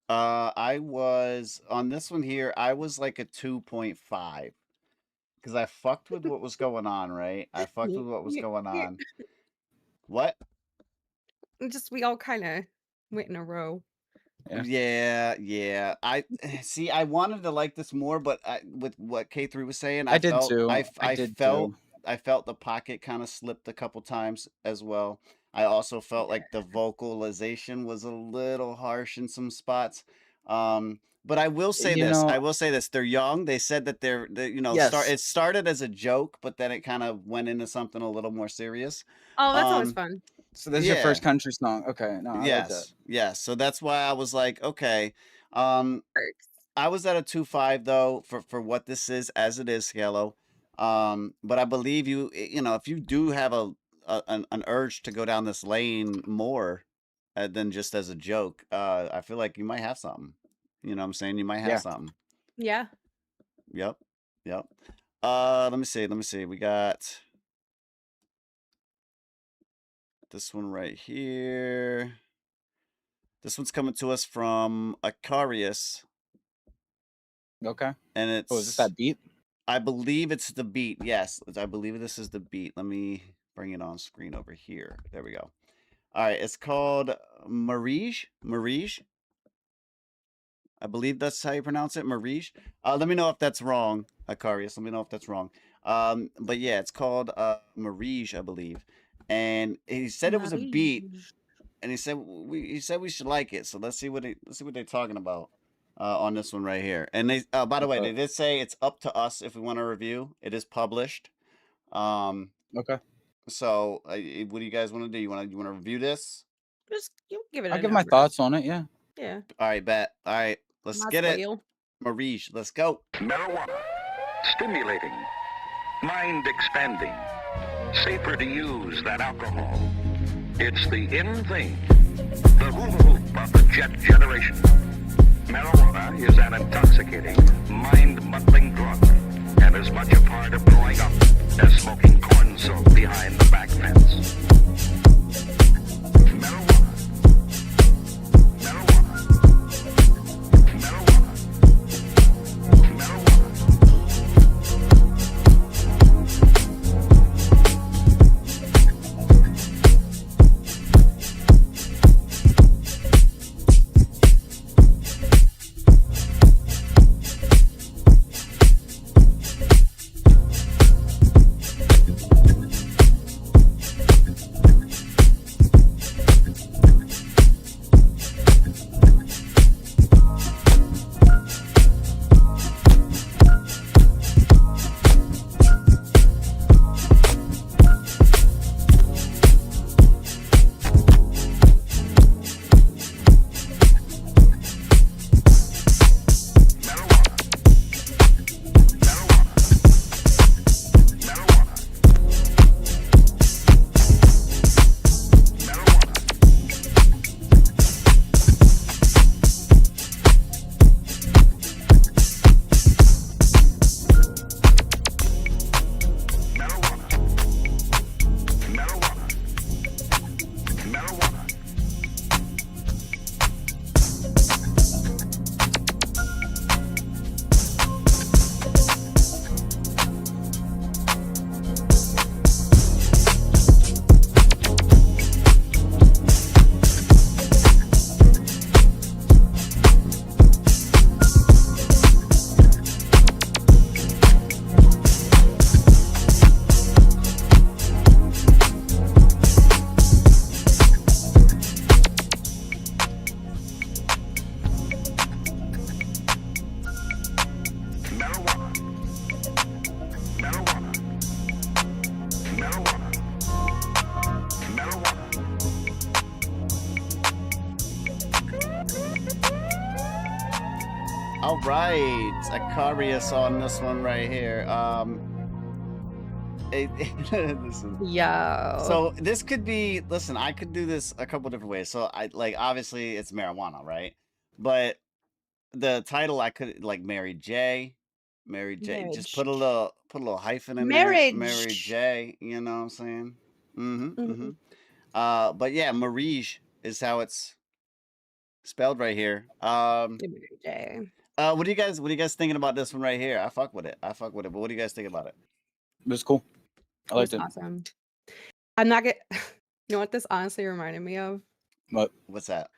I was on this one here. I was like a 2.5 because I fucked with what was going on. Right, I fucked with what was going on. What? Just we all kind of went in a row. Yeah. I see. I wanted to like this more, but with what K3 was saying, I did too. I felt the pocket kind of slipped a couple times as well. I also felt like the vocalization was a little harsh in some spots. But I will say this. They're young. They said that they're it started as a joke, but then it kind of went into something a little more serious. Oh, that's always fun. So this is your first country song. Okay. No, I like that. Yes. So that's why I was like, okay. I was at a 2.5 though for what this is, as it is, Hello. But I believe you know, if you do have an urge to go down this lane more, than just as a joke, I feel like you might have something. You know what I'm saying? You might have Yeah. something. Yeah. Yep. Yep. Let me see. Let me see. We got this one right here. This one's coming to us from Acarius, Okay. and it's Oh, is this that beat? I believe it's the beat. Yes, I believe this is the beat. Let me bring it on screen over here. There we go. All right, it's called Marige. Marige. I believe that's how you pronounce it, Marige. Let me know if that's wrong, Acarius. Let me know if that's wrong. But yeah, it's called Marige, I believe. And he said it was a beat, and he said we should like it. So let's see what they're talking about on this one right here. And they by the way, they did say it's up to us if we want to review. It is published. Okay. So what do you guys want to do? You want to review this? Just you give it. I'll a give my number. thoughts on it. Yeah. Yeah. All right, bet. All right, let's Not get it. spoil. Marige, let's go. Marijuana. Stimulating. Mind expanding. Safer to use than alcohol. It's the in thing. The hula hoop of the jet generation. Marijuana is an intoxicating, mind-muddling drug, and as much a part of growing up as smoking corn soap behind the back fence. Marijuana. Marijuana. Marijuana. Marijuana. All right, Acarius on this one right here. This is, Yo. so this could be. Listen, I could do this a couple different ways. So I like obviously it's marijuana, right? But the title I could like Mary J. Mary J. Just put a little hyphen in there. Mary J. You know what I'm saying? But yeah, Marige is how it's spelled right here. J. What do you guys thinking about this one right here? I fuck with it. But what do you guys think about it? It was cool. I liked it. Awesome. I'm not gonna. You know what this honestly reminded me of? What? What's that?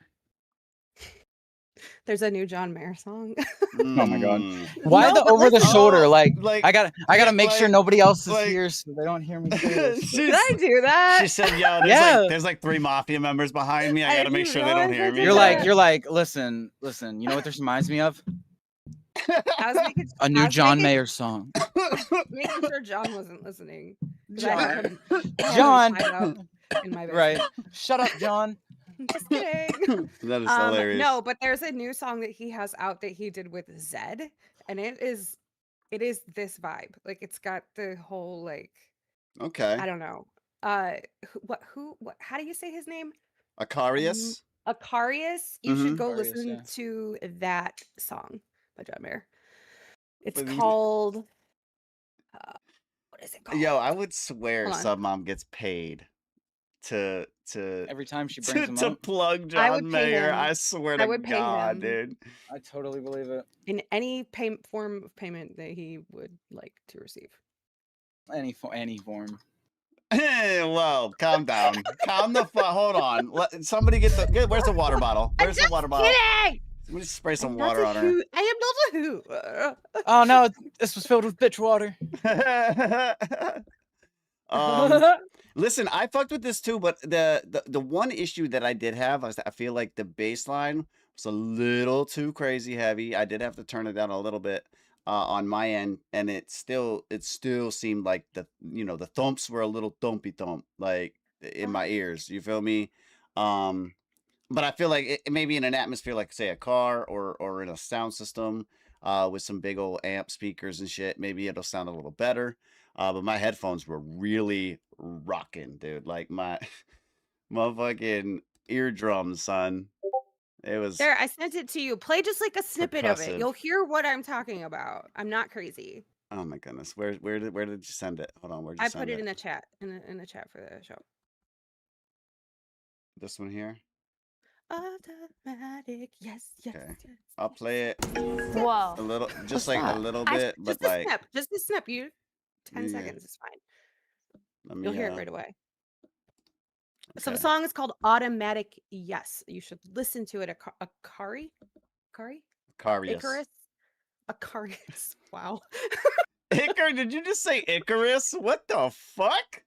There's a new John Mayer song. Oh my god! Why the over the shoulder? Like I gotta make sure nobody else is here so they don't hear me say this. Did I do that? She said, "Yo, there's like 3 mafia members behind me. I gotta make sure they don't hear me." You're like, listen. You know what this reminds me of? A new John Mayer song. Making sure John wasn't listening. John. In my right. Shut up, John. Just kidding. That is hilarious. No, but there's a new song that he has out that he did with Zed, and it is this vibe. Like it's got the whole like. Okay. I don't know. What? How do you say his name? Aquarius. Aquarius, you should go Aquarius, listen yeah. to that song by John Mayer. It's But called what is it called? Yo, I would swear Hold on. Submom gets paid to Every time she brings him to up, plug I would John pay Mayer. him. I swear I to would pay God, him. dude. I totally believe it. In any form of payment that he would like to receive. Any form. Well, calm down. Calm the fuck. Hold on. Somebody where's the water bottle? Where's the water bottle? Kidding! Somebody spray some I'm water not on her. I am not a who. Oh no, this was filled with bitch water. Listen, I fucked with this too, but the one issue that I did have was that I feel like the bass line was a little too crazy heavy. I did have to turn it down a little bit on my end, and it still seemed like the thumps were a little thumpy thump like in my ears. You feel me? But I feel like it maybe in an atmosphere like say a car or in a sound system with some big old amp speakers and shit, maybe it'll sound a little better. But my headphones were really rocking, dude. Like my fucking eardrums, son. It was There, I sent it to you. Play just like a snippet of it. percussive. You'll hear what I'm talking about. I'm not crazy. Oh my goodness. Where did you send it? Hold on, where'd you I send put it it? in the chat. In the chat for the show. This one here? Automatic, yes. Okay. I'll play it Whoa. a little, just What's like a that? little bit, but Just a like snip. Just a snip. You 10 Yeah. seconds is fine. let me You'll hear it right away. So the okay. song is called Automatic Yes. You should listen to it. Akari? Carius. Icarus? Aquarius. Wow. Icar, did you just say Icarus? What the fuck?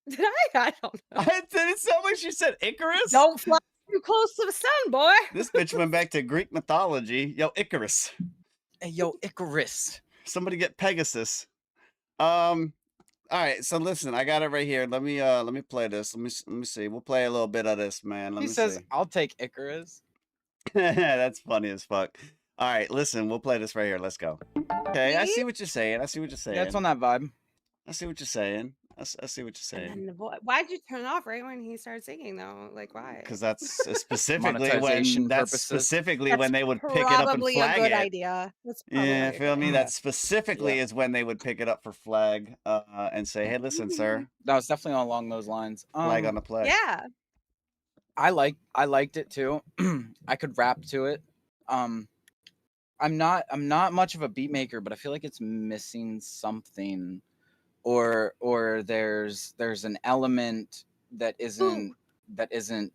Did I? I don't know. Did it sound like she said Icarus? Don't fly too close to the sun, boy. This bitch went back to Greek mythology. Yo, Icarus. Hey, yo, Icarus. Somebody get Pegasus. All right, so listen, I got it right here. Let me play this. Let me see. We'll play a little bit of this, man. Let He me says, see. "I'll take Icarus." That's funny as fuck. All right, listen, we'll play this right here. Let's go. Okay, I see what you're saying. I see what you're saying. Yeah, it's on that vibe. I see what you're saying. I see what you're saying. And then the voice. Why'd you turn it off right when he started singing though? Like why? Because that's specifically Monetization when purposes. when they would pick it up and Probably flag a good it. idea. That's probably Yeah, a good feel me? idea. That specifically is when they would pick it up for flag and say, "Hey, listen, sir, No, it's definitely along those lines. flag on the play." Yeah. I liked it too. I could rap to it. I'm not much of a beat maker, but I feel like it's missing something, or there's an element that isn't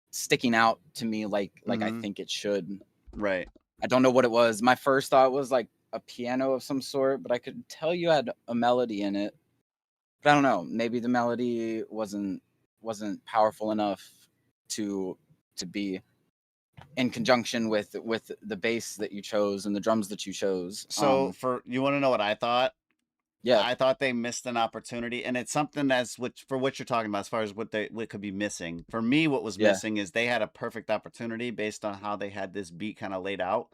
sticking out to me like I think it should. Right. I don't know what it was. My first thought was like a piano of some sort, but I could tell you had a melody in it. But I don't know. Maybe the melody wasn't powerful enough to be in conjunction with the bass that you chose and the drums that you chose. So you want to know what I thought? Yeah, I thought they missed an opportunity, and it's something for what you're talking about as far as what could be missing. For me, what was missing is they had a perfect opportunity based on how they had this beat kind of laid out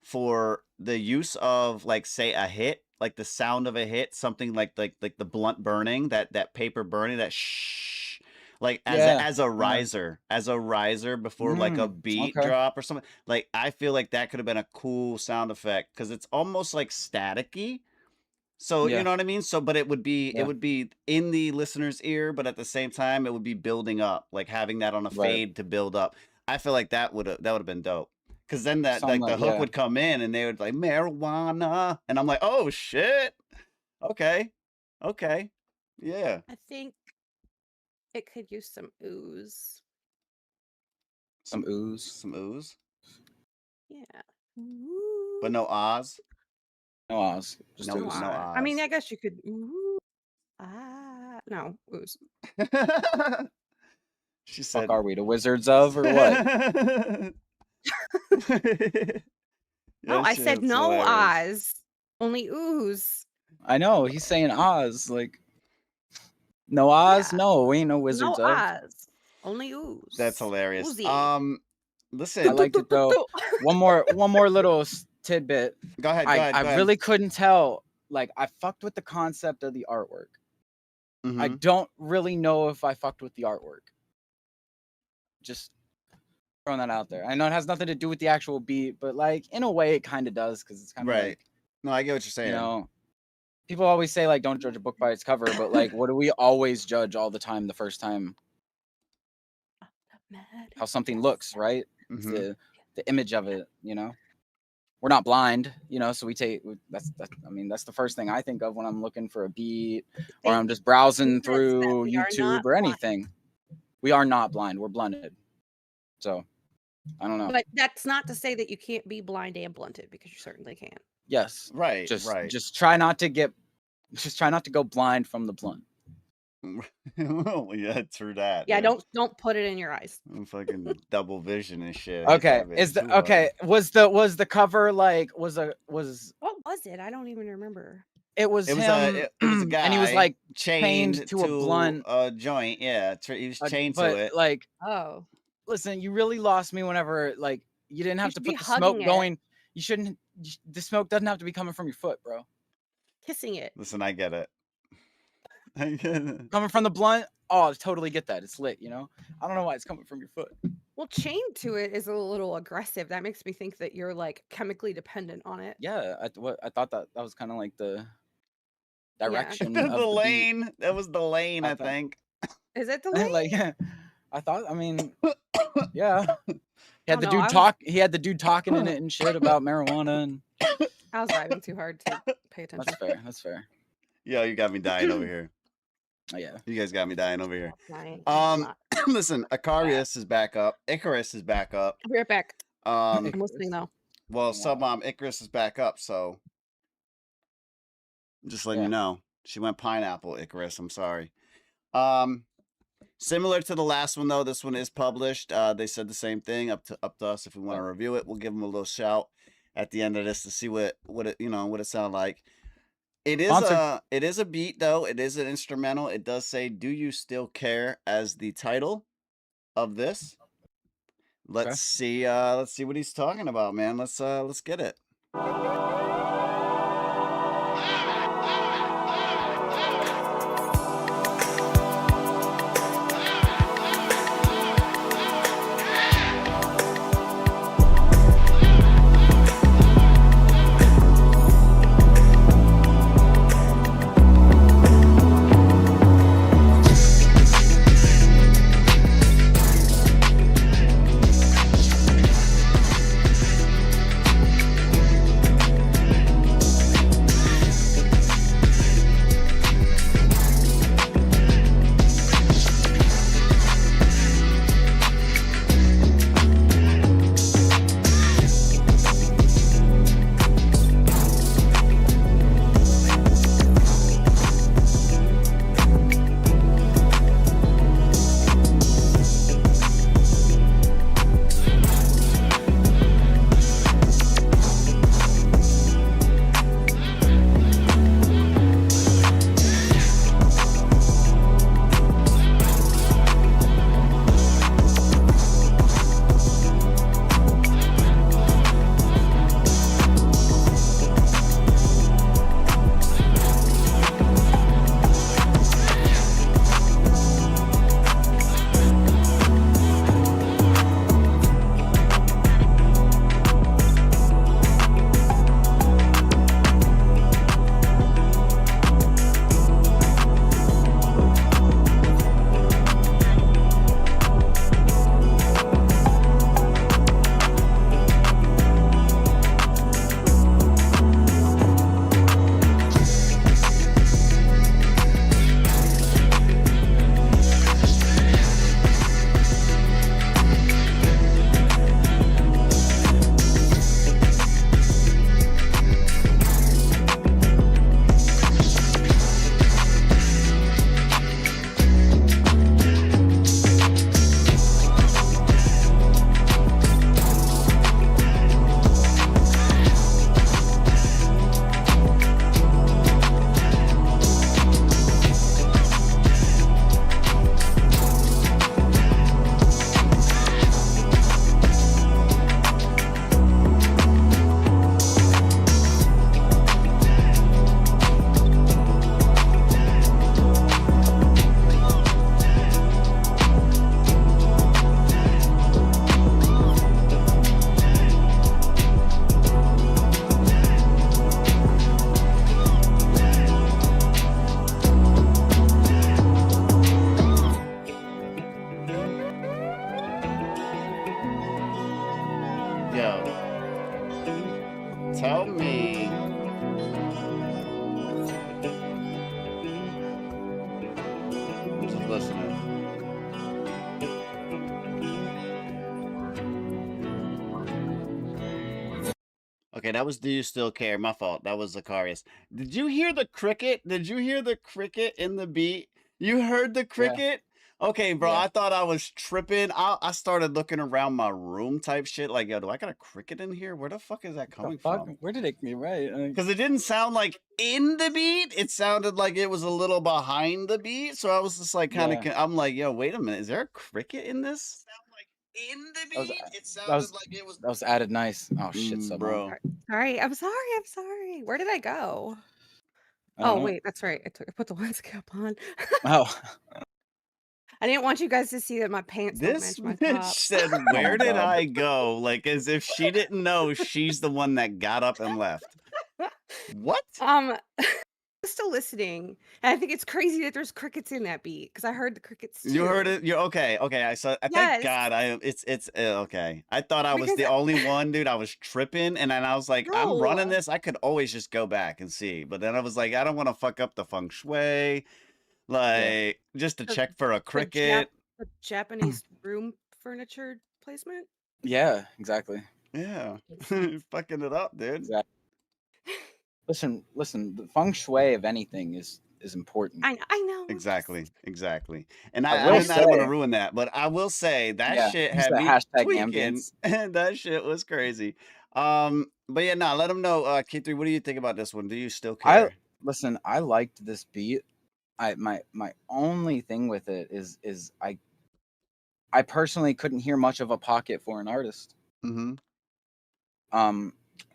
for the use of like say a hit, like the sound of a hit, something like the blunt burning, that paper burning, that shh, like as a riser before like a beat drop or something. Like I feel like that could have been a cool sound effect because it's almost like staticky. So you know what I mean? So but it would be in the listener's ear, but at the same time it would be building up, like having that on a fade to build up. I feel like that would have been dope. Cause then that like the hook would come in and they would like marijuana. And I'm like, oh shit. Okay. Yeah. I think it could use some ooze. Some ooze. Some ooze? Yeah. But no ahs? No ahs. Just no ooze. ahs. I mean, I guess you could no, ooze. She said, "Fuck, are we the Wizards of or what?" No, I said no ahs, only ooze. I know he's saying ahs like no ahs. Yeah. No, we ain't no Wizards No of. ahs, only ooze. That's hilarious. Oozy. Listen, I liked it though. One more little tidbit. Go ahead. I really couldn't tell. Like I fucked with the concept of the artwork. I don't really know if I fucked with the artwork. Just throwing that out there. I know it has nothing to do with the actual beat, but like in a way it kind of does, because it's kind of Right. like, No, I get what you're saying. you know, people always say like don't judge a book by its cover, but like what do we always judge all the time the first time? How something looks, right? It's Mhm. the image of it, you know. We're not blind, you know, so we take that's I mean that's the first thing I think of when I'm looking for a beat or I'm just browsing through we are YouTube not or blind. anything. We are not blind. We're blunted. So I don't know. But that's not to say that you can't be blind and blunted, because you certainly can. Yes. Right. Just try not to go blind from the blunt. Oh, yeah, true that. Yeah, dude. don't put it in your eyes. I'm fucking double vision and shit. I hate Okay. that Is bitch the too hard. okay? Was the cover like was What was it? I don't even remember. it was It was him a guy and he was like chained to a blunt, a joint. Yeah, he was chained to but it. like Oh, listen, you really lost me whenever like you didn't have to should be put the smoke hugging it. going. You shouldn't. The smoke doesn't have to be coming from your foot, bro. kissing it. Listen, I get it. I get it. Coming from the blunt, oh, I totally get that. It's lit, you know. I don't know why it's coming from your foot. Well, chained to it is a little aggressive. That makes me think that you're like chemically dependent on it. Yeah, I thought that was kind of like the direction The of the beat. lane. That was the lane, I thought- think. Is it the lane? Like, yeah, I thought. I mean, yeah. He had Oh, the no, dude He had the dude talking in it and shit about marijuana, and I was driving too hard to pay attention. that's fair. That's fair. Yo, you got me dying over here. Oh, yeah. You guys got me dying over here. Fine, I'm not. Listen, Icarus is back up. Icarus is back up. I'll be right back. Um, I'm listening though. well, Icarus is back up, so just letting you know. She went pineapple, Icarus. I'm sorry. Similar to the last one though, this one is published. They said the same thing. Up to us if we want to review it. We'll give them a little shout at the end of this to see what it sounded like. It is a beat though. It is an instrumental. It does say "Do You Still Care" as the title of this. Let's see what he's talking about, man. Let's get it. Yo, tell me. Just listening. Okay, that was Do You Still Care? My fault. That was Zacharias. Did you hear the cricket? Did you hear the cricket in the beat? You heard the Yeah. cricket? Okay, bro, Yeah. I thought I was tripping. I started looking around my room type shit. Like, yo, do I got a cricket in here? Where the fuck is that What the coming fuck? from? Where did it be? Right. Because it didn't sound like in the beat. It sounded like it was a little behind the beat. So I was just like, kind of, Yeah. I'm like, yo, wait a minute. Is there a cricket in this? In the That was, beat, it that sounded was like it was. that was added nice. Oh shit, Sublime. Bro. Sorry, I'm sorry. I'm sorry. Where did I go? I don't Oh know. wait, that's right. I put the lens cap on. Oh. I didn't want you guys to see that my pants don't This match my bitch top. said, Oh "Where my did god. I go?" Like as if she didn't know she's the one that got up and left. What? I'm still listening. And I think it's crazy that there's crickets in that beat because I heard the crickets too. You heard it? You're okay. Okay, I saw. Thank Yes. God. It's okay. I thought I was Because the only one, dude. I was tripping, and then I was like, I'm running No. this. I could always just go back and see, but then I was like, I don't want to fuck up the feng shui, like just to The- check for a the cricket. the Japanese room furniture placement. Yeah, exactly. Yeah, fucking it up, dude. Exactly. Listen. The feng shui of anything is important. I know. Exactly. And I I will don't want to say- ruin that, but I will say that Yeah, shit use had the me hashtag tweaking, ambience. and that shit was crazy. But yeah, let them know. K3, what do you think about this one? Do you still care? Listen. I liked this beat. My only thing with it is I personally couldn't hear much of a pocket for an artist. Mm-hmm.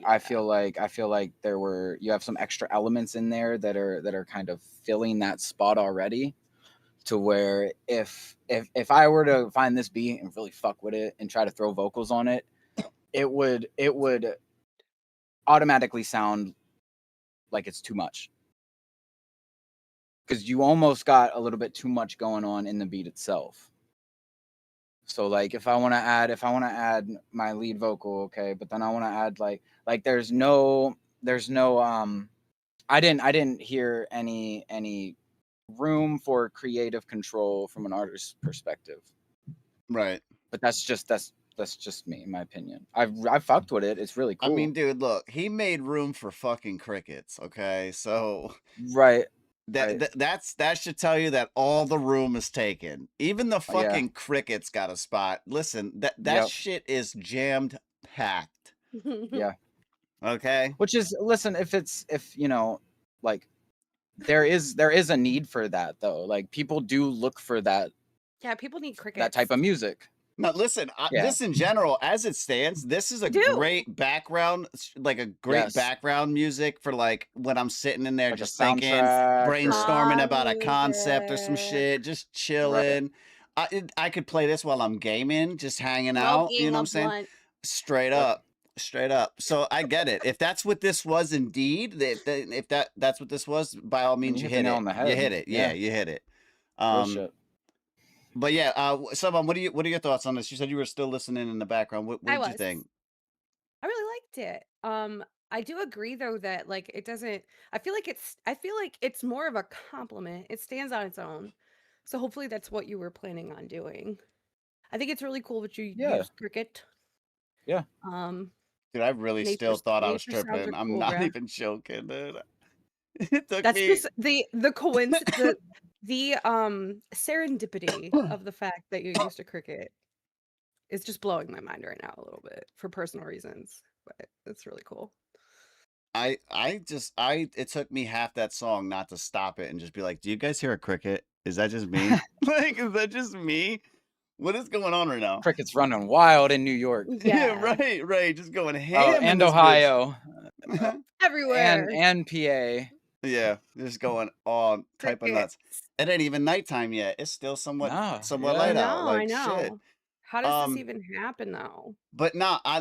I feel like you have some extra elements in there that are kind of filling that spot already, to where if I were to find this beat and really fuck with it and try to throw vocals on it, it would automatically sound like it's too much, because you almost got a little bit too much going on in the beat itself. So like if I want to add my lead vocal, okay, but then I want to add like there's no I didn't hear any room for creative control from an artist's perspective. Right. But that's just me, in my opinion. I've fucked with it. It's really cool. I mean, dude, look, he made room for fucking crickets. Okay, so right. That should tell you that all the room is taken. Even the Yeah. fucking crickets got a spot. Listen, that Yep. shit is jammed packed. Yeah. Okay. Which is, listen, if you know, like there is a need for that though. Like people do look for that Yeah, people need crickets. that type of music. Now, listen, Yeah. this in general, as it stands, this is a great background, like a great Yes. background music for like when I'm sitting in there Like a just thinking, soundtrack or- brainstorming Calm about a concept or some music. shit, just chilling. I could play this while I'm gaming, just hanging out. You Smoking know what a I'm saying? blunt. Straight up. So I get it. If that's what this was indeed, if that's what this was, by all means, you hit the hit nail it. on the You head. hit it. Yeah. Yeah, you hit it. Real shit. But yeah, Saban, what are your thoughts on this? You said you were still listening in the background. What did you think? I really liked it. I do agree though that like it doesn't. I feel like it's more of a compliment. It stands on its own. So hopefully that's what you were planning on doing. I think it's really cool that you Yeah. use cricket. Yeah. Dude, I really still Nature's- thought I was nature sounds tripping. are I'm cool, not bruh. even joking, dude. It took That's me. just the coincidence, the serendipity of the fact that you used a cricket is just blowing my mind right now a little bit for personal reasons. But it's really cool. It took me half that song not to stop it and just be like, "Do you guys hear a cricket? Is that just me? Like, is that just me? What is going on right now?" Crickets running wild in New York. Yeah, right. Just going ham. And in this bitch. Ohio. Everywhere. And PA. Yeah, just going all type of nuts. It ain't even nighttime yet. It's still somewhat Yeah. light I out. know, Like I know. shit. How does this even happen though? But nah, I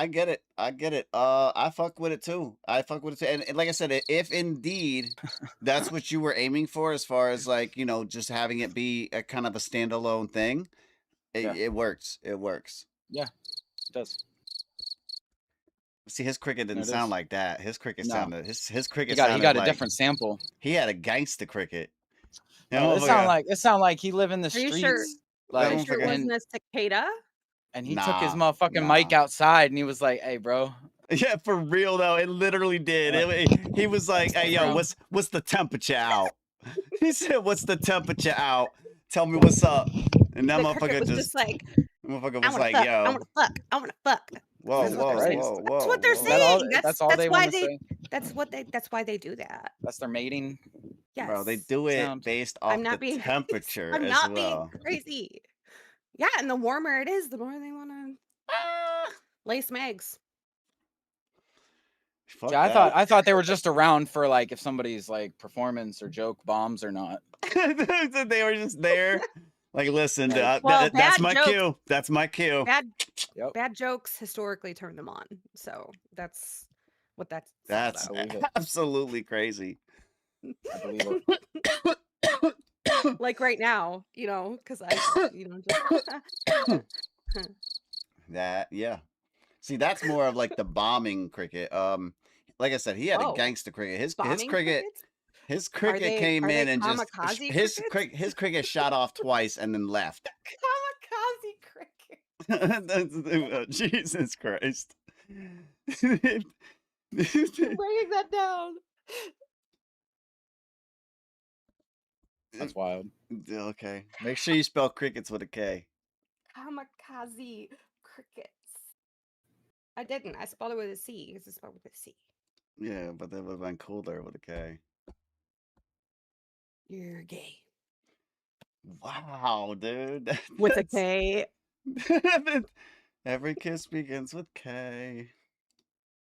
get it. I fuck with it too. And like I said, if indeed that's what you were aiming for, as far as like, you know, just having it be a kind of a standalone thing, it works. It works. Yeah, it does. See, his cricket There didn't it sound is. like that. His cricket No. sounded his He cricket got sounded a like different sample. he had a gangster cricket. That It motherfucker. sound like he live in the Are you sure? streets, That Are you like, sure it motherfucker. wasn't a cicada? and he took his Nah, motherfucking mic nah. outside and he was like, "Hey, bro." Yeah, for real though, it literally did. He was like, "Hey, yo, what's the temperature out?" He said, "What's the temperature out? Tell me what's up." And that The cricket motherfucker was just like, motherfucker I was wanna like, fuck, I "Yo, wanna fuck, I wanna fuck. whoa, That's what they're whoa, saying. whoa, That's whoa, what they're whoa." Is that all? saying. That's all they why want to they. say. That's why they do that. That's their mating Yes. Bro, they do it sound. based off I'm not the being. temperature I'm as not well. being crazy. Yeah, and the warmer it is, the more they want to lay some eggs. Fuck Yeah, that. I thought they were just around for like if somebody's like performance or joke bombs or not. They were just there. Like, listen, Well, that's bad my jokes. cue. That's my cue. Yep. Bad jokes historically turn them on. So that's what that's. That's Believe it. absolutely crazy. I believe it. Like right now, you know, because I, you know, just That, yeah. See, that's more of like the bombing cricket. Like I said, he had a Oh, gangster cricket. His bombing cricket, crickets? his Are cricket they came in and just kamikaze his crickets? his cricket shot off twice and then left. Kamikaze cricket. That's, Jesus Christ. I'm bringing that down. That's wild. Okay. Make sure you spell crickets with a K. Kamikaze crickets. I didn't. I spelled it with a C because it's spelled with a C. Yeah, but that would have been cooler with a K. You're gay. Wow, dude. With a K. Every kiss begins with K.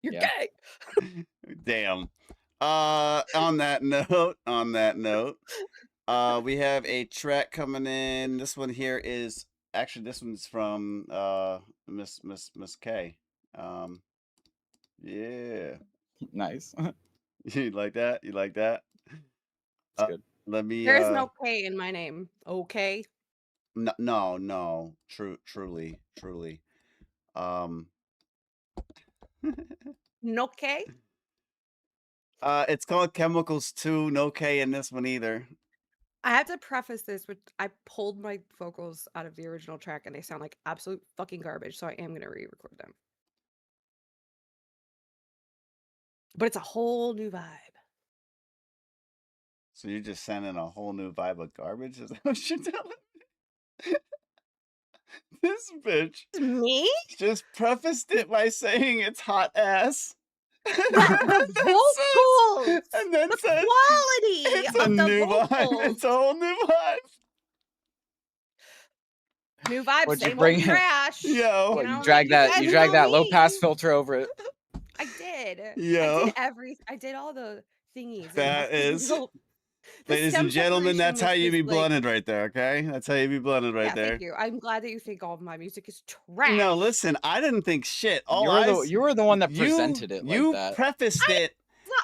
You're gay. Damn. On that note, we have a track coming in. This one here is actually this one's from Miss K. Yeah. Nice. You like that? You like that? That's good. Let me There is no K in my name. Okay. No. Truly. No K? It's called Chemicals 2. No K in this one either. I have to preface this with I pulled my vocals out of the original track and they sound like absolute fucking garbage, so I am gonna re-record them. But it's a whole new vibe. So you're just sending a whole new vibe of garbage? Is that what you're telling me? This bitch. Me? Just prefaced it by saying it's hot ass. The vocals! And then The says quality it's of a the new vocals! vibe. It's a whole new vibe. New vibe, What'd you same bring old it? trash. Yo. What, know, you drag guys that know low me. pass filter over it. I did. Yo. I did all the thingies. That is, The ladies stem and gentlemen, separation that's how was you be just, like- blunted right there, okay? That's how you be blunted right yeah, there. thank you. I'm glad that you think all of my music is trash. No, listen, I didn't think shit. You were the one that presented it like you that. prefaced it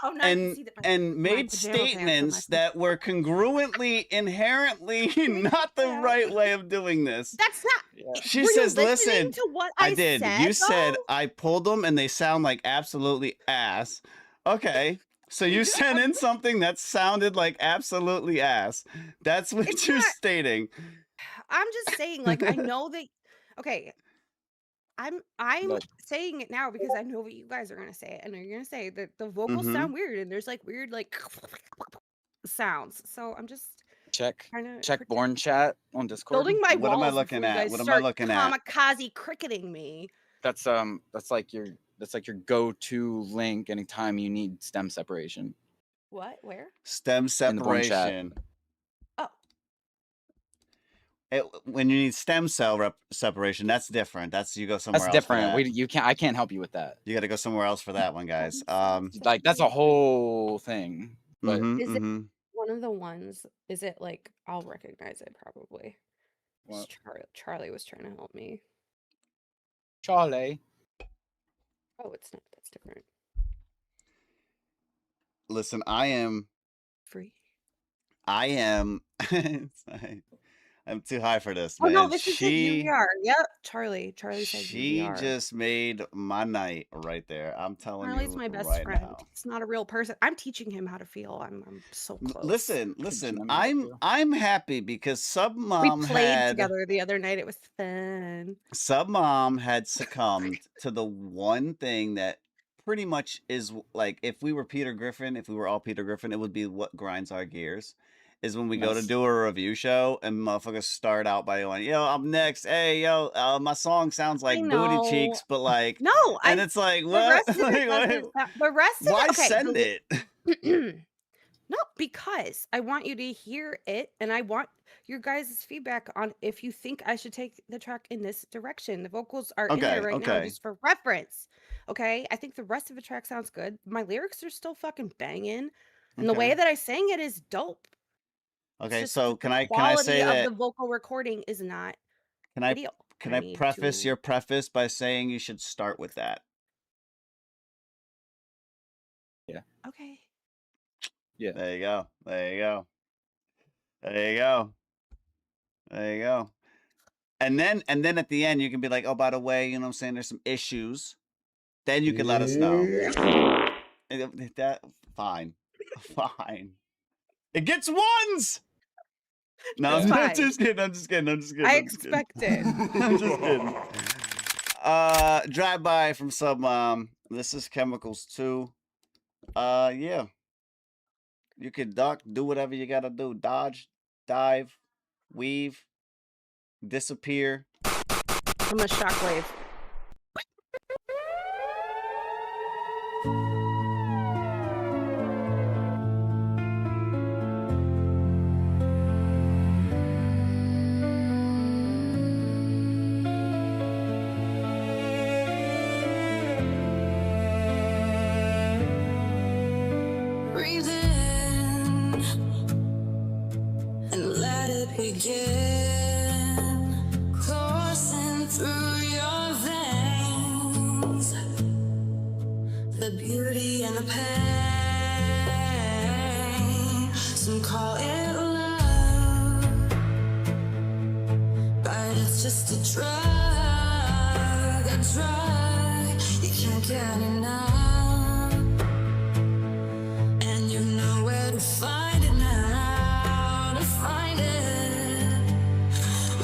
Oh, now you can see that and my made pajama pants on my statements that were congruently, inherently not the right way of doing this. That's not. She Were says, you listening listen, to what I did. said, You said though? I pulled them and they sound like absolutely ass. Okay. So you sent in something that sounded like absolutely ass. That's what It's you're not- stating. I'm just saying, like, I know that. Okay, I'm Look. saying it now because I know what you guys are gonna say, and you're gonna say that the vocals Mhm. sound weird, and there's like weird like sounds. So I'm just Check trying to B.O.R.N chat on Discord. building my What walls. am I looking before you at? guys What am I start looking at? Kamikaze cricketing me. That's like your go-to link anytime you need stem separation. What? Where? Stem In the B.O.R.N chat. separation. Oh. When you need stem cell separation, that's different. That's you go somewhere That's else. different. For that. I can't help you with that. You got to go somewhere else for that one, guys. Like that's a whole thing. But Is it one of the ones? Is it like I'll recognize it probably? What? Charlie was trying to help me. Charlie. Oh, it's not. That's different. Listen, I am Free. I am I'm too high for this, Oh man. no, this is it. UVR. Yep. Charlie said She UVR. just made my night right there. I'm telling Charlie's you my best right friend. now. He's not a real person. I'm teaching him how to feel. I'm so close. Listen. them how to feel. I'm happy because Sub We Mom played together the other night. It was fun. Sub Mom had succumbed to the one thing that pretty much is like if we were Peter Griffin, if we were all Peter Griffin, it would be what grinds our gears. Is when we go to Yes. do a review show and motherfuckers start out by going, "Yo, I'm next. Hey, yo, my song sounds like booty cheeks, but like, No, and it's like, the what? rest of it Like, doesn't the rest of why it. Okay, send it? No, because I want you to hear it, and I want your guys' feedback on if you think I should take the track in this direction. The vocals are in Okay, there right now okay. just for reference. Okay, I think the rest of the track sounds good. My lyrics are still fucking banging, and the way Okay. that I sang it is dope. It's Okay, just so the can I quality say of that? the vocal recording is not Can I ideal. can I I need preface to. your preface by saying you should start with that? Yeah. Okay. Yeah. There you go. There you go. There you go. There you go. And then at the end you can be like, oh, by the way, you know what I'm saying? There's some issues. Then you can let us know. That fine. Fine. It gets ones. No, It's I'm fine. just kidding. I'm just kidding. I'm just kidding. I I'm just kidding. expect it. I'm just kidding. Drive by from Sub Mom. This is Chemicals 2. Yeah. You can duck, do whatever you gotta do. Dodge, dive, weave, disappear. I'm a shockwave. Breathe in and let it begin, coursing through your veins. The beauty and the pain. Some call it love, but it's just a drug you can't get enough. And you know where to find it now, to find it.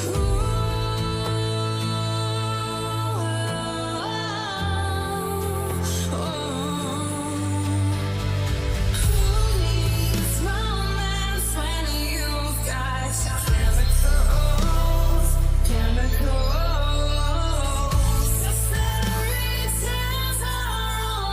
Ooh, who needs romance when you've got chemicals? Chemicals. Necessary tales are all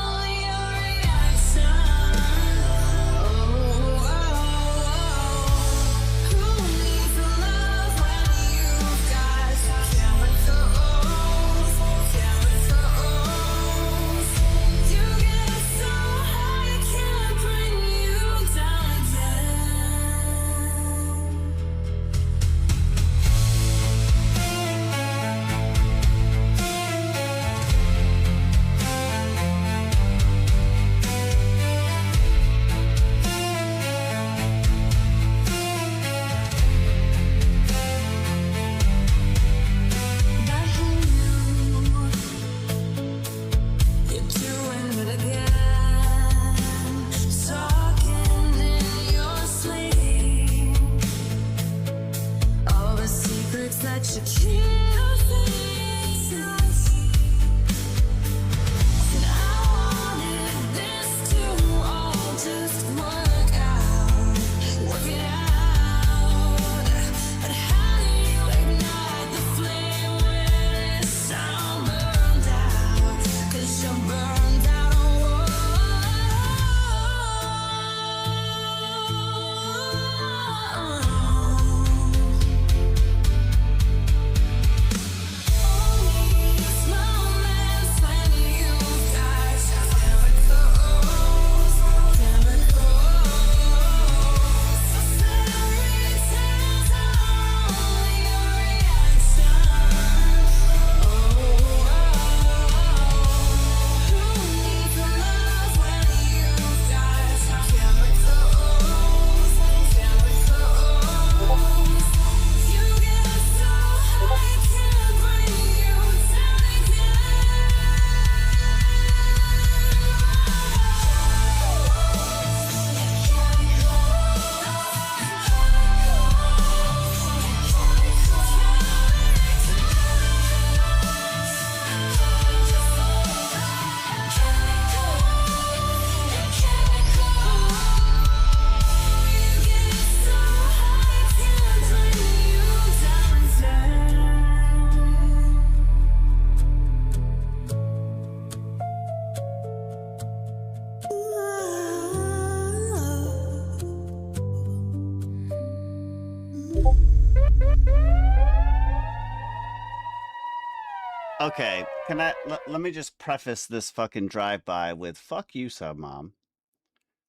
Okay, can let me just preface this fucking drive-by with fuck you, Submom.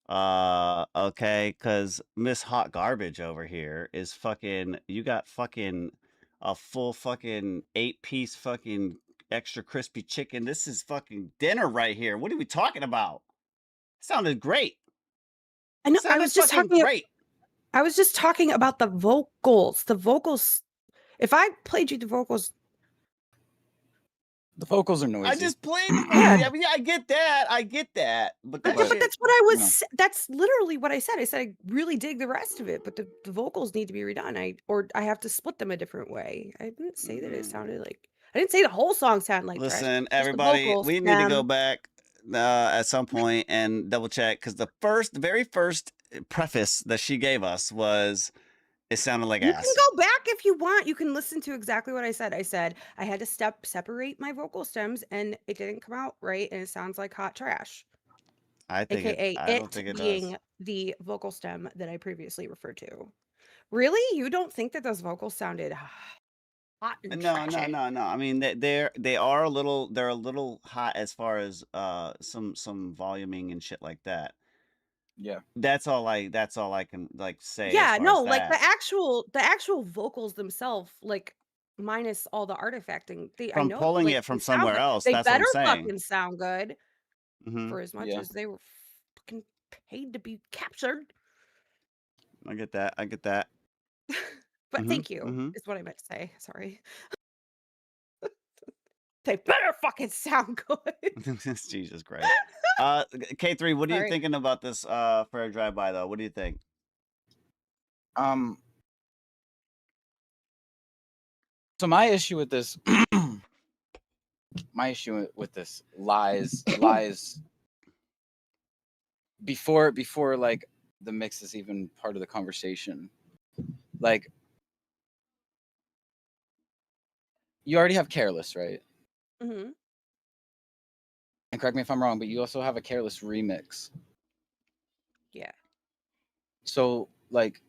Okay, because Miss Hot Garbage over here is fucking, you got fucking a full fucking 8-piece fucking extra crispy chicken. This is fucking dinner right here. What are we talking about? Sounded great. I know. I Sounded was just fucking talking. great. I was just talking about the vocals. The vocals. If I played you the vocals, The vocals are noisy. I just played the vocals. I mean, I get that. I get that. But that but shit, that's what I was. you know. That's literally what I said. I said I really dig the rest of it, but the vocals need to be redone. I have to split them a different way. I didn't say that it sounded like. I didn't say the whole song sounded like trash. listen, Just the everybody, vocals, we need to go Sam. back at some point and double check because the very first preface that she gave us was it sounded like You ass. can go back if you want. You can listen to exactly what I said. I said I had to separate my vocal stems, and it didn't come out right, and it sounds like hot trash. I think AKA I don't think it being does. the vocal stem that I previously referred to. Really? You don't think that those vocals sounded hot and No. trashy? I mean, they are a little, they're a little hot as far as some voluming and shit like that. Yeah. That's all I can like say. Yeah, as far no, as like that. the actual vocals themselves, like minus all the artifacting. I From know, pulling like it from they sound somewhere good. else, They that's what I'm better saying. fucking sound good Mhm. for as much Yeah. as they were fucking paid to be captured. I get that. I get that. But Mhm, thank you mhm. is what I meant to say. Sorry. They better fucking sound good. Jesus Christ. K3, what are you Sorry. thinking about this for a drive-by though? What do you think? So my issue with this lies before like the mix is even part of the conversation. Like, you already have Careless, right? Mm-hmm. And correct me if I'm wrong, but you also have a Careless remix. Yeah. So like,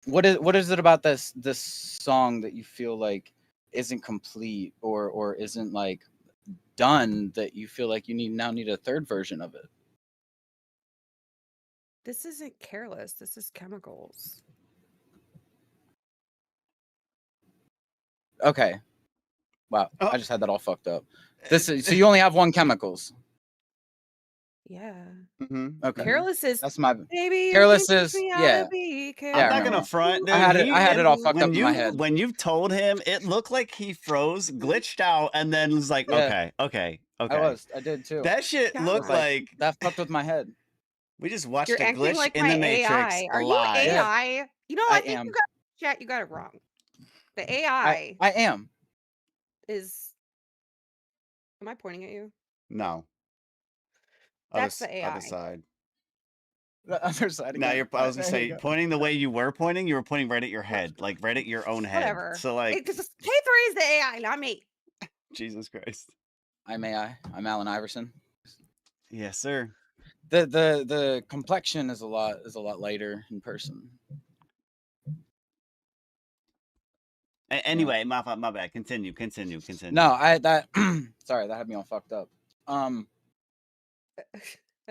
what is it about this song that you feel like isn't complete or isn't like done that you feel like you need a third version of it? This isn't Careless. This is Chemicals. Okay. Wow. Oh. I just had that all fucked up. So you only have one Chemicals. Yeah. Mm-hmm. Okay. Careless is That's my baby. Careless is yeah. I'm not gonna front. Dude, I had it all fucked up in my head. When you told him, it looked like he froze, glitched out, and then was like, Yeah. okay. I did too. That shit looked like that fucked with my head. We just watched You're a acting glitch like in the my Matrix AI. Are you live. AI? You know, I I think am. you got chat. You got it wrong. The AI I am. is. Am I pointing at you? No. That's the AI. Other side. The other side. Now Again. I was gonna There say you go. pointing the way you were pointing right at your head, like right at your own head. Whatever. So like, Because K3 is the AI, not me. Jesus Christ. I'm AI. I'm Allen Iverson. Yes, sir. The complexion is a lot lighter in person. Anyway, my bad. Continue. No, sorry, that had me all fucked up. I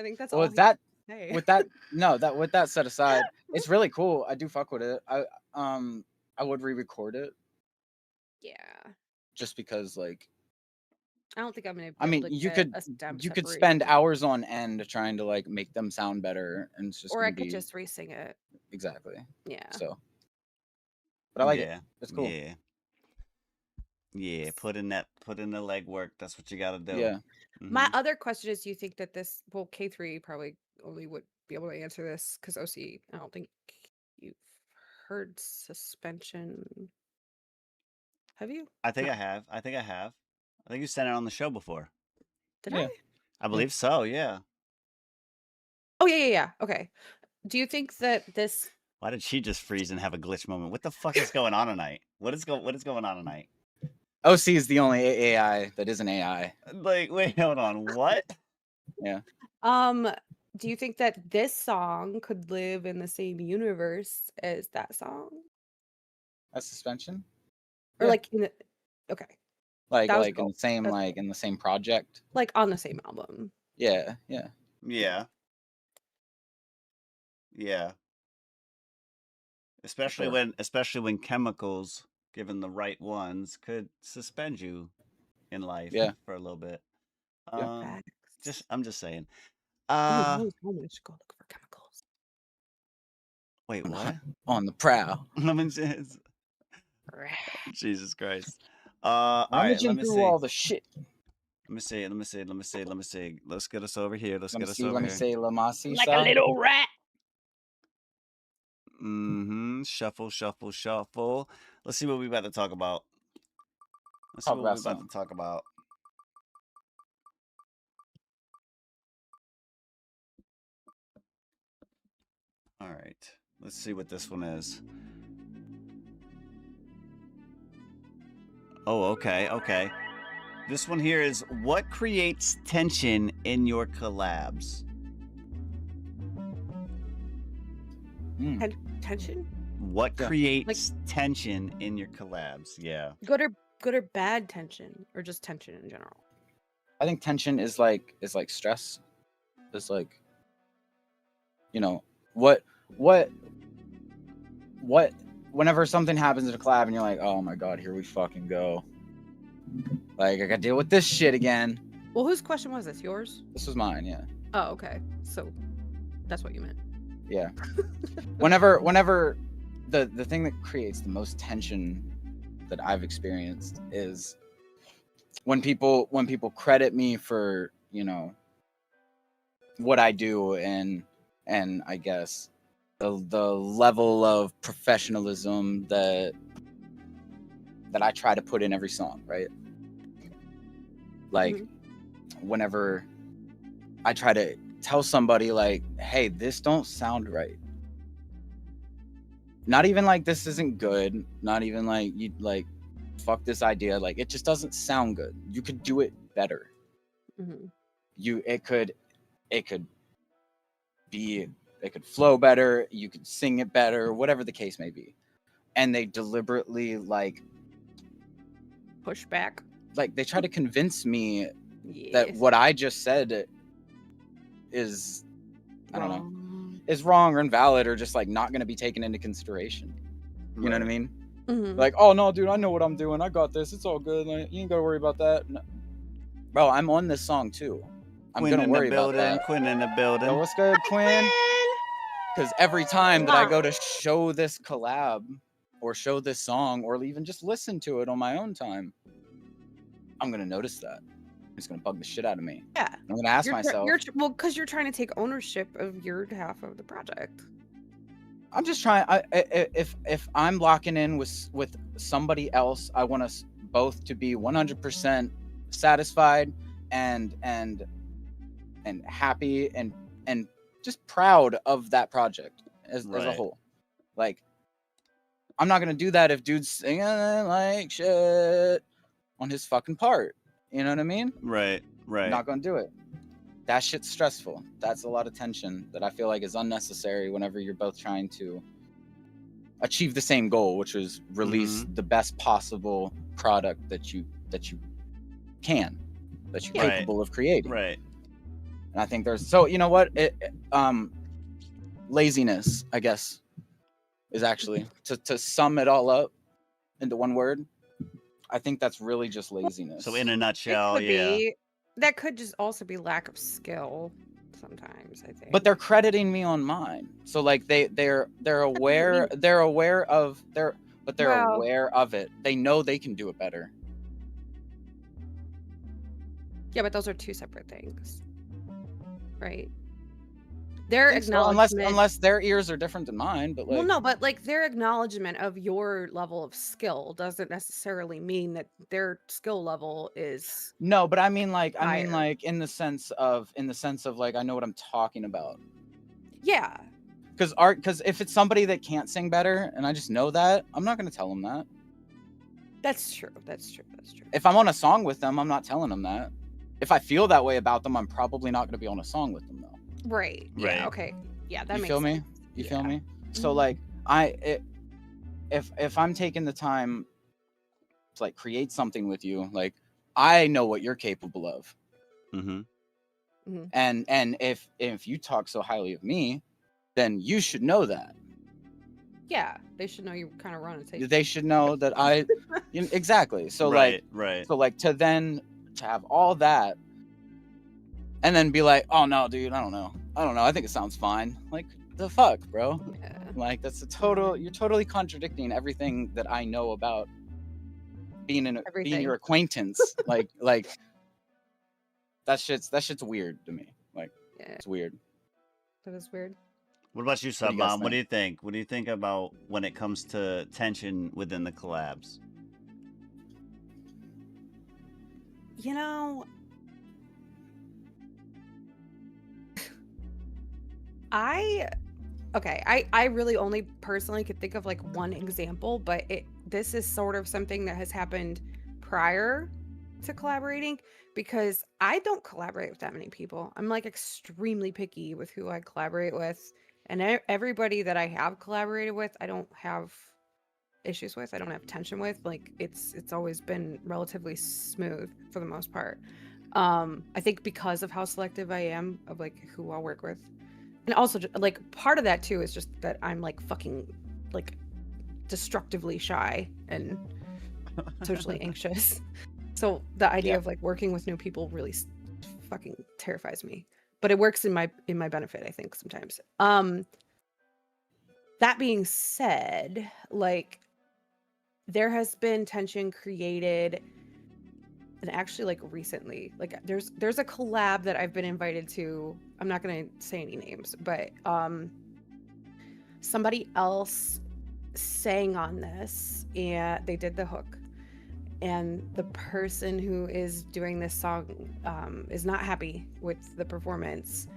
think that's all. With that Hey. with that set aside, it's really cool. I do fuck with it. I would re-record it. Yeah. Just because, like, I don't think I'm gonna. I mean, you could spend hours on end trying to like make them sound better, and it's just. Or I could just re-sing it. Exactly. Yeah. So. But I like it. It's cool. Yeah. Put in the legwork. That's what you got to do. Yeah. Mm-hmm. My other question is, do you think that this? Well, K3 probably only would be able to answer this because OC. I don't think you've heard Suspension. Have you? I think I have. I think you sent it on the show before. Did I? I believe so. Yeah. Oh yeah. Okay. Do you think that this? Why did she just freeze and have a glitch moment? What the fuck is going on tonight? What is going on tonight? OC is the only AI that isn't AI. Like, wait, hold on. What? Yeah. Do you think that this song could live in the same universe as that song? A Suspension? Or Yeah. like in the okay. Like That was in cool. the same That's in the same project. like on the same album. Yeah. Yeah. Especially Sure. when chemicals, given the right ones, could suspend you in life Yeah. for a little bit. Yeah. Facts. I'm just saying. Ooh, that was home. I should go look for chemicals. Wait, what? On the prowl. Let me just- Jesus Christ. All right, let Rummaging me through see. all the shit. Let me see. Let's get us over here. Let's Let get me us see. over Let me here. say, Lamasi. Like a little rat. Shuffle. Let's see what we about to talk about. Talk about something. talk about. All right. Let's see what this one is. Oh, okay. This one here is what creates tension in your collabs? Tension? What creates tension in your collabs? Yeah. Good or bad tension, or just tension in general? I think tension is like stress. It's like, you know, what whenever something happens in a collab and you're like, oh my god, here we fucking go. Like, I gotta deal with this shit again. Well, whose question was this? Yours? This was mine, yeah. Oh, okay. So that's what you meant. Yeah. Whenever the thing that creates the most tension that I've experienced is when people credit me for, you know, what I do and I guess the level of professionalism that I try to put in every song, right? Like whenever I try to tell somebody like, hey, this don't sound right. Not even like this isn't good. Not even like you like fuck this idea. Like it just doesn't sound good. You could do it better. It could flow better. You could sing it better, whatever the case may be. And they deliberately like push back. Like they try to convince me that what I just said is I don't know, is wrong or invalid or just like not going to be taken into consideration. You know what I mean? Like, oh no, dude, I know what I'm doing. I got this. It's all good. Like, you ain't got to worry about that. No. Bro, I'm on this song too. I'm going to worry about that. Quinn in the building. Yo, what's good, Quinn? Because every time that I go to show this collab or show this song or even just listen to it on my own time, I'm going to notice that. It's going to bug the shit out of me. Yeah. I'm going to ask myself. Well, because you're trying to take ownership of your half of the project. I'm just trying. If I'm locking in with somebody else, I want us both to be 100% satisfied and happy and just proud of that project as a whole. Like, I'm not gonna do that if dude's singing like shit on his fucking part. You know what I mean? Right. I'm not gonna do it. That shit's stressful. That's a lot of tension that I feel like is unnecessary whenever you're both trying to achieve the same goal, which is release the best possible product that you're capable of creating. Right. And I think so you know what? Laziness, I guess, is actually to sum it all up into one word. I think that's really just laziness. So in a nutshell, That could just also be lack of skill sometimes, I think. But they're crediting me on mine. So like they're aware of aware of it. They know they can do it better. Yeah, but those are two separate things. Right? Their acknowledgement, unless their ears are different than mine, but like, well, no, but like their acknowledgement of your level of skill doesn't necessarily mean that their skill level is no, but I mean higher. like in the sense of like I know what I'm talking about. Yeah. Because if it's somebody that can't sing better and I just know that, I'm not going to tell them that. That's true. If I'm on a song with them, I'm not telling them that. If I feel that way about them, I'm probably not going to be on a song with them though. Right. Yeah. Okay. Yeah, that makes sense. You feel me? So like if I'm taking the time like create something with you, like I know what you're capable of. And if you talk so highly of me, then you should know that. Yeah, they should know you kind of run a tape. They should know that I exactly. So Right, like right. so like to have all that and then be like, oh no, dude, I don't know, I think it sounds fine. Like, the fuck, bro? Yeah. Like, that's a total, you're totally contradicting everything that I know about being your acquaintance. like that shit's weird to me. Like, it's weird. That is weird. What about you, What do you guys Sub-Mom? What do you think? What do you think about when it comes to tension within the collabs? You know, I really only personally could think of like one example, but this is sort of something that has happened prior to collaborating, because I don't collaborate with that many people. I'm like extremely picky with who I collaborate with, and everybody that I have collaborated with, I don't have issues with. I don't have tension with. Like, it's always been relatively smooth for the most part. I think because of how selective I am of like who I'll work with. And also, like, part of that too is just that I'm like fucking like destructively shy and socially anxious. So the idea of like working with new people really fucking terrifies me. But it works in my benefit, I think, sometimes. That being said, like, there has been tension created, and actually like recently, like there's a collab that I've been invited to. I'm not gonna say any names, but somebody else sang on this and they did the hook, and the person who is doing this song is not happy with the performance,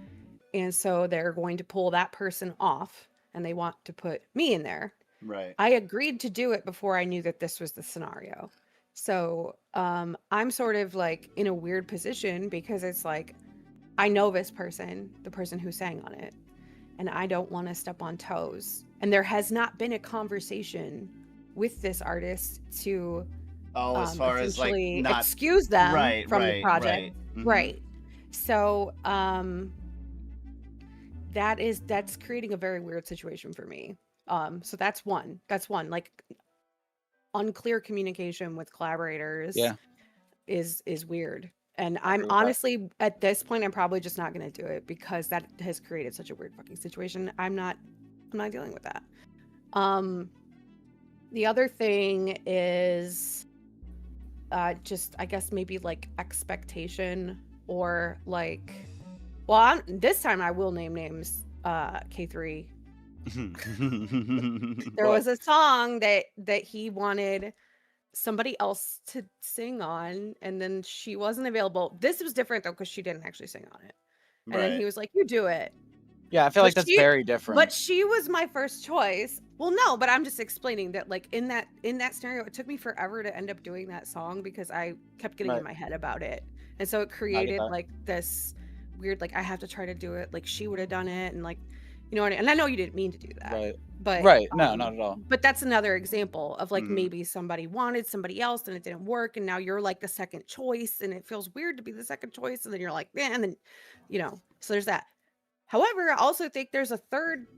and so they're going to pull that person off and they want to put me in there. Right. I agreed to do it before I knew that this was the scenario. So I'm sort of like in a weird position, because it's like, I know this person, the person who sang on it, and I don't want to step on toes. And there has not been a conversation with this artist to as far as like not excuse them from the project. Right. So that's creating a very weird situation for me. So that's one. Like, unclear communication with collaborators is weird. And I'm honestly, at this point, I'm probably just not going to do it, because that has created such a weird fucking situation. I'm not dealing with that. The other thing is just, I guess, maybe like expectation, or like, well, this time I will name names. K3. There was a song that he wanted somebody else to sing on, and then she wasn't available. This was different though, because she didn't actually sing on it. And then he was like, you do it. Yeah, I feel like that's very different. But she was my first choice. Well, no, but I'm just explaining that, like, in that scenario, it took me forever to end up doing that song, because I kept getting in my head about it. And so it created like this weird, like, I have to try to do it like she would have done it, and like, you know what I mean? And I know you didn't mean to do that. But no, not at all. But that's another example of like, maybe somebody wanted somebody else and it didn't work, and now you're like the second choice, and it feels weird to be the second choice, and then you're like, man, and then, you know, so there's that. However, I also think there's a third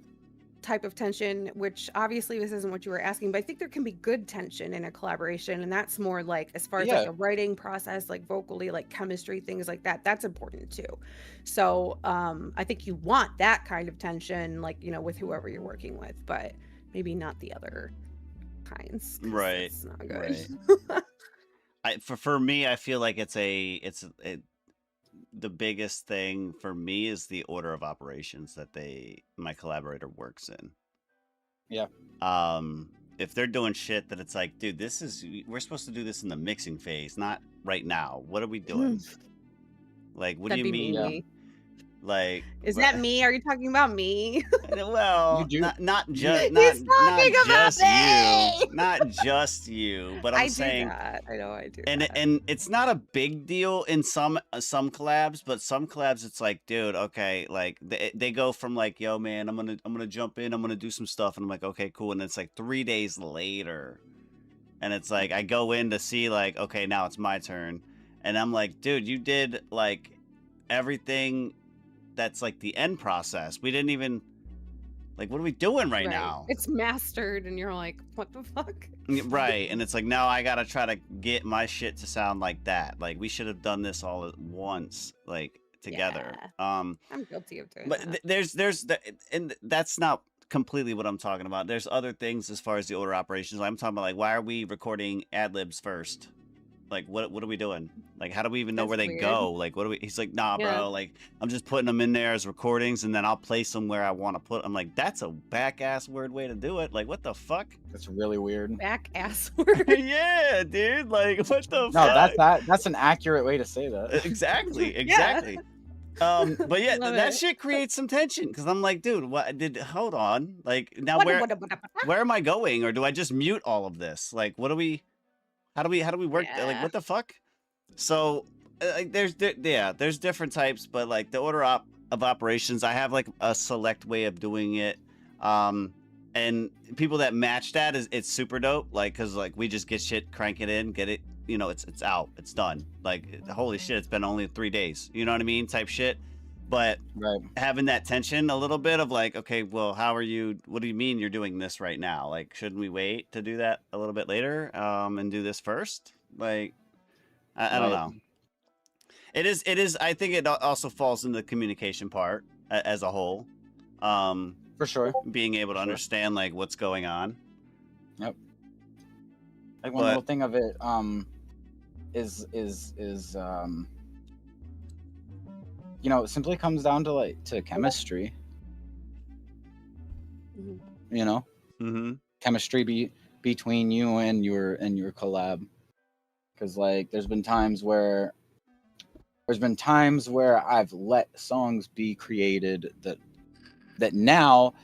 type of tension, which obviously this isn't what you were asking, but I think there can be good tension in a collaboration, and that's more like, as far as like the writing process, like vocally, like chemistry, things like that, that's important too. So I think you want that kind of tension, like, you know, with whoever you're working with, but maybe not the other kinds. Right. It's not good. Right. For me, I feel like the biggest thing for me is the order of operations that my collaborator works in. Yeah. If they're doing shit that it's like, dude, we're supposed to do this in the mixing phase, not right now. What are we doing? Like, what do you mean? Me. Like, is that me? Are you talking about me? Well, not just you, but I'm saying that. I know I do. And it's not a big deal in some collabs, but some collabs it's like, dude, okay, like they go from like, yo, man, I'm gonna jump in, I'm gonna do some stuff, and I'm like, okay, cool, and it's like 3 days later, and it's like I go in to see like, okay, now it's my turn, and I'm like, dude, you did like everything that's like the end process. We didn't even like, what are we doing right now? It's mastered, and you're like, what the fuck? Right, and it's like now I gotta try to get my shit to sound like that. Like we should have done this all at once, like together. I'm guilty of doing But that. and that's not completely what I'm talking about. There's other things as far as the order operations. I'm talking about like, why are we recording ad libs first? Like what are we doing? Like how do we even know That's where they weird. go? Like what do we? He's like, nah, Yeah. bro. Like I'm just putting them in there as recordings, and then I'll place them where I want to put. I'm like, that's a back ass word way to do it. Like what the fuck? That's really weird. Back ass word. Yeah, dude. Like what the fuck? No, that's an accurate way to say that. Exactly. But yeah, Love that it. shit creates some tension because I'm like, dude, hold on. Like now where am I going? Or do I just mute all of this? Like how do we work? Like what the fuck? So like there's different types, but like the order of operations, I have like a select way of doing it. And people that match that it's super dope. Like cause like we just get shit, crank it in, get it, you know, it's out, it's done. Like holy shit, it's been only 3 days. You know what I mean? Type shit. But having that tension a little bit of like, okay, well, what do you mean you're doing this right now? Like, shouldn't we wait to do that a little bit later? And do this first? Like, I don't know. It is. I think it also falls in the communication part as a whole. For sure. Being able to understand like what's going on. Yep. Like one little thing of it, is you know, it simply comes down to chemistry. You know, chemistry between you and your collab. Because like, there's been times where I've let songs be created that now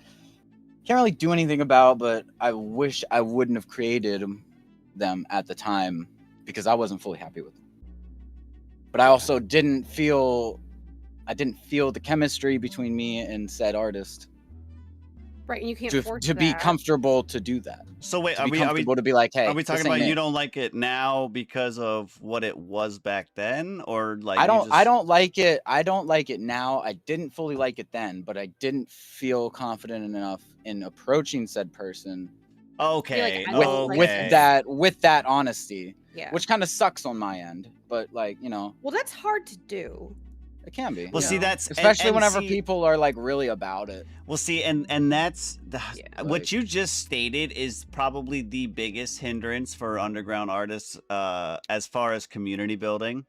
can't really do anything about, but I wish I wouldn't have created them at the time because I wasn't fully happy with them. But I also didn't feel the chemistry between me and said artist. Right, and you can't force to be that. comfortable to do that. So wait, are we to be like, hey, are we talking this about ain't you it. don't like it now because of what it was back then, or like I don't like it. I don't like it now. I didn't fully like it then, but I didn't feel confident enough in approaching said person. Okay. With that honesty. Yeah. Which kind of sucks on my end, but like, you know. Well, that's hard to do. It can be. Well, see, that's especially whenever people are like really about it. Well, see, and that's what you just stated is probably the biggest hindrance for underground artists, as far as community building,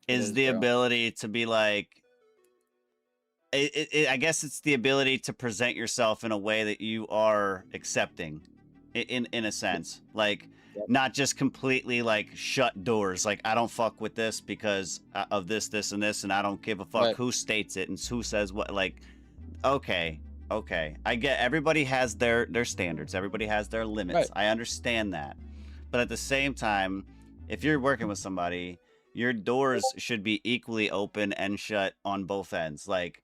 is the ability to be like. I guess it's the ability to present yourself in a way that you are accepting, in a sense, like. Not just completely like shut doors. Like I don't fuck with this because of this, and this, and I don't give a fuck who states it and who says what. Like, okay, I get everybody has their standards. Everybody has their limits. I understand that, but at the same time, if you're working with somebody, your doors should be equally open and shut on both ends. Like,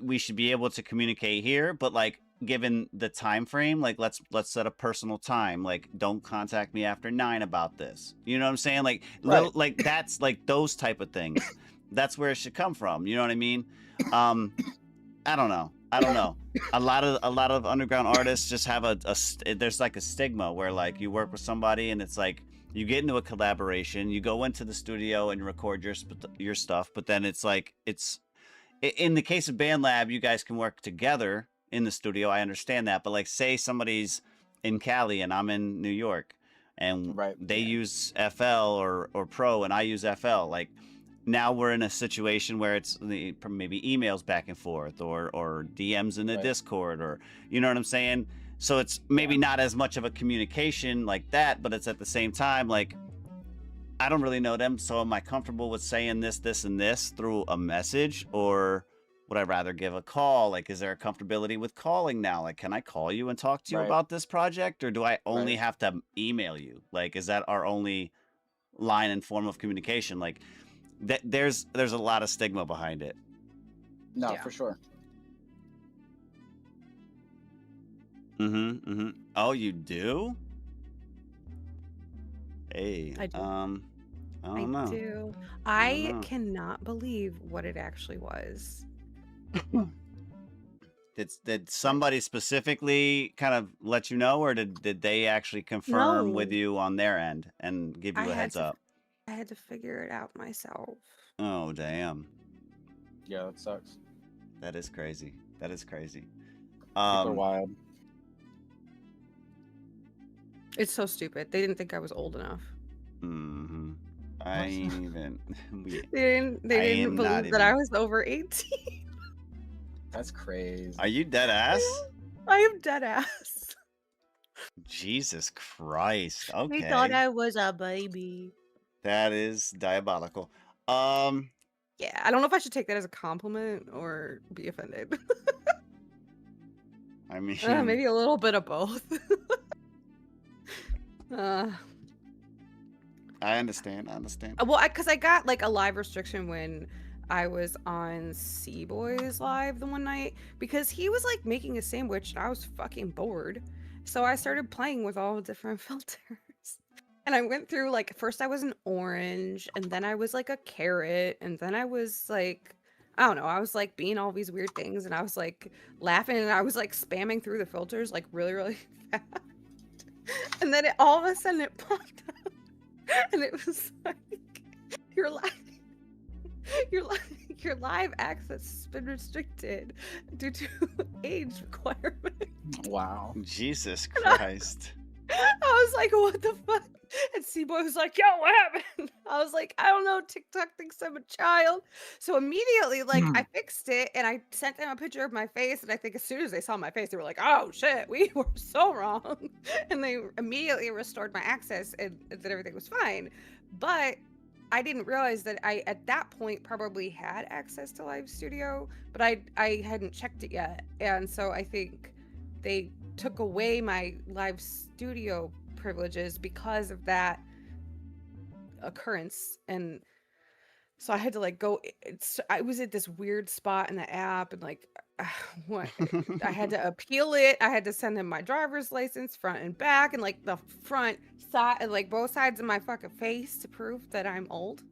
we should be able to communicate here, but like. Given the time frame, like let's set a personal time. Like, don't contact me after 9 about this. You know what I'm saying? Like, like that's like those type of things. That's where it should come from. You know what I mean? I don't know. A lot of underground artists just have there's like a stigma where like you work with somebody and it's like you get into a collaboration, you go into the studio and record your stuff, but then it's like in the case of BandLab, you guys can work together. In the studio, I understand that, but like say somebody's in Cali and I'm in New York and they use FL or Pro and I use FL, like now we're in a situation where it's maybe emails back and forth or DMs in the Discord, or you know what I'm saying? So it's maybe not as much of a communication like that, but it's at the same time like I don't really know them, so am I comfortable with saying this, and this through a message, or would I rather give a call? Like, is there a comfortability with calling now? Like, can I call you and talk to you about this project? Or do I only have to email you? Like, is that our only line and form of communication? Like, there's a lot of stigma behind it. No, for sure. Oh, you do? Hey, I do. I I don't know. do. I don't I know. cannot believe what it actually was. Did somebody specifically kind of let you know, or did they actually confirm with No, you on their end and give I you a had heads to. up? I had to figure it out myself. Oh, damn. Yeah, that sucks. That is crazy. That is crazy. People are wild. It's so stupid. They didn't think I was old enough. Mm-hmm. I ain't even. They didn't believe that I was over 18. That's crazy. Are you dead ass? I am dead ass. Jesus Christ. They thought Okay. I was a baby. That is diabolical. Yeah, I don't know if I should take that as a compliment or be offended. I mean, Maybe a little bit of both. I understand. I understand. Well, because I got like a live restriction when I was on C-Boy's live the one night because he was like making a sandwich and I was fucking bored. So I started playing with all the different filters. And I went through like first I was an orange and then I was like a carrot and then I was like I don't know, I was like being all these weird things and I was like laughing and I was like spamming through the filters like really fast. And then all of a sudden it popped up and it was like your live access has been restricted due to age requirement. Wow. Jesus Christ. I was like, what the fuck? And C-Boy was like, yo, what happened? I was like, I don't know. TikTok thinks I'm a child. So immediately, like, I fixed it and I sent them a picture of my face. And I think as soon as they saw my face, they were like, oh shit, we were so wrong. And they immediately restored my access and that everything was fine. But I didn't realize that I, at that point, probably had access to Live Studio, but I hadn't checked it yet. And so I think they took away my Live Studio privileges because of that occurrence. And so I had to like go, I was at this weird spot in the app and like what I had to appeal it. I had to send them my driver's license front and back and like the front side, like both sides of my fucking face to prove that I'm old.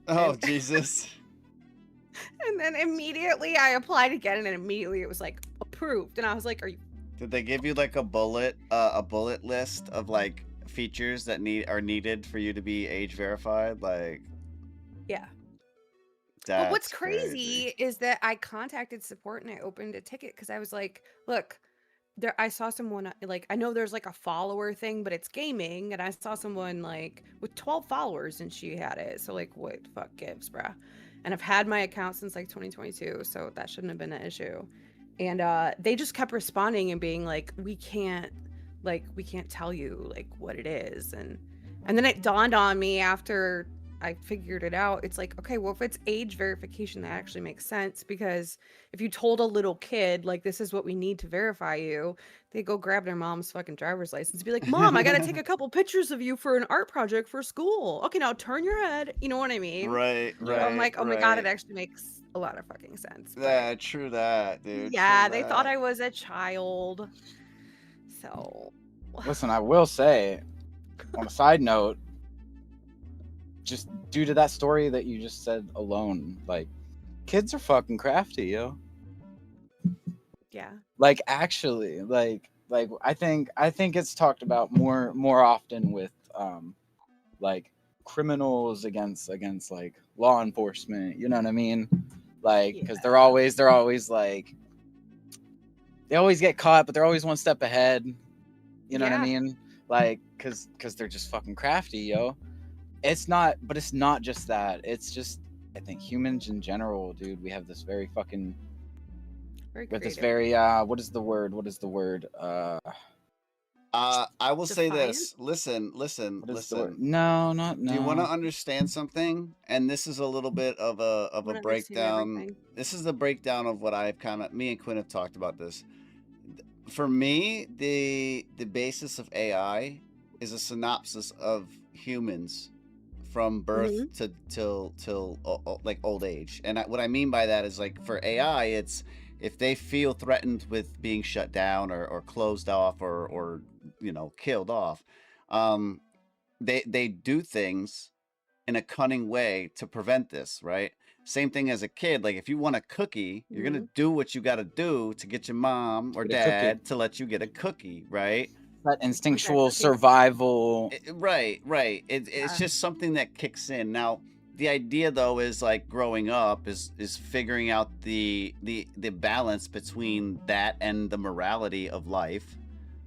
Oh, Jesus. And then immediately I applied again and immediately it was like approved. And I was like, are you Did they give you like a bullet list of like features that are needed for you to be age verified? Like, yeah. That's But what's crazy is that I contacted support and I opened a ticket because I was like, look, there I saw someone like I know there's like a follower thing, but it's gaming, and I saw someone like with 12 followers and she had it. So like what fuck gives, bruh? And I've had my account since like 2022, so that shouldn't have been an issue. And they just kept responding and being like, we can't tell you like what it is. And then it dawned on me after I figured it out. It's like, okay, well, if it's age verification, that actually makes sense, because if you told a little kid, like, this is what we need to verify you, they go grab their mom's fucking driver's license and be like, Mom, I got to take a couple pictures of you for an art project for school. Okay, now turn your head. You know what I mean? Right, So I'm like, oh my God, it right. actually makes a lot of fucking sense. But Yeah, true that, dude. yeah, true they thought that. I was a child. So Listen, I will say, on a side note, just due to that story that you just said alone, like, kids are fucking crafty, yo. yeah. Like, actually, like I think it's talked about more often with like criminals against like law enforcement, you know what I mean? Like, because they're always like, they always get caught, but they're always one step ahead, you know what I mean? Like, because they're just fucking crafty, yo. It's not just that. It's just, I think humans in general, dude, we have this very fucking, with this very what is the word? I will say Defiant? this. Listen. No, not no. Do you want to understand something? And this is a little bit of a wanna understand breakdown. everything. This is the breakdown of what I've me and Quinn have talked about this. For me, the basis of AI is a synopsis of humans from birth to till like old age. And what I mean by that is, like, for AI, it's if they feel threatened with being shut down or closed off or you know, killed off, they do things in a cunning way to prevent this, right? Same thing as a kid. Like if you want a cookie, you're gonna do what you got to do to get your mom or dad to let you get a cookie, right? That instinctual survival. Right. It's just something that kicks in. Now, the idea though is like growing up is figuring out the balance between that and the morality of life.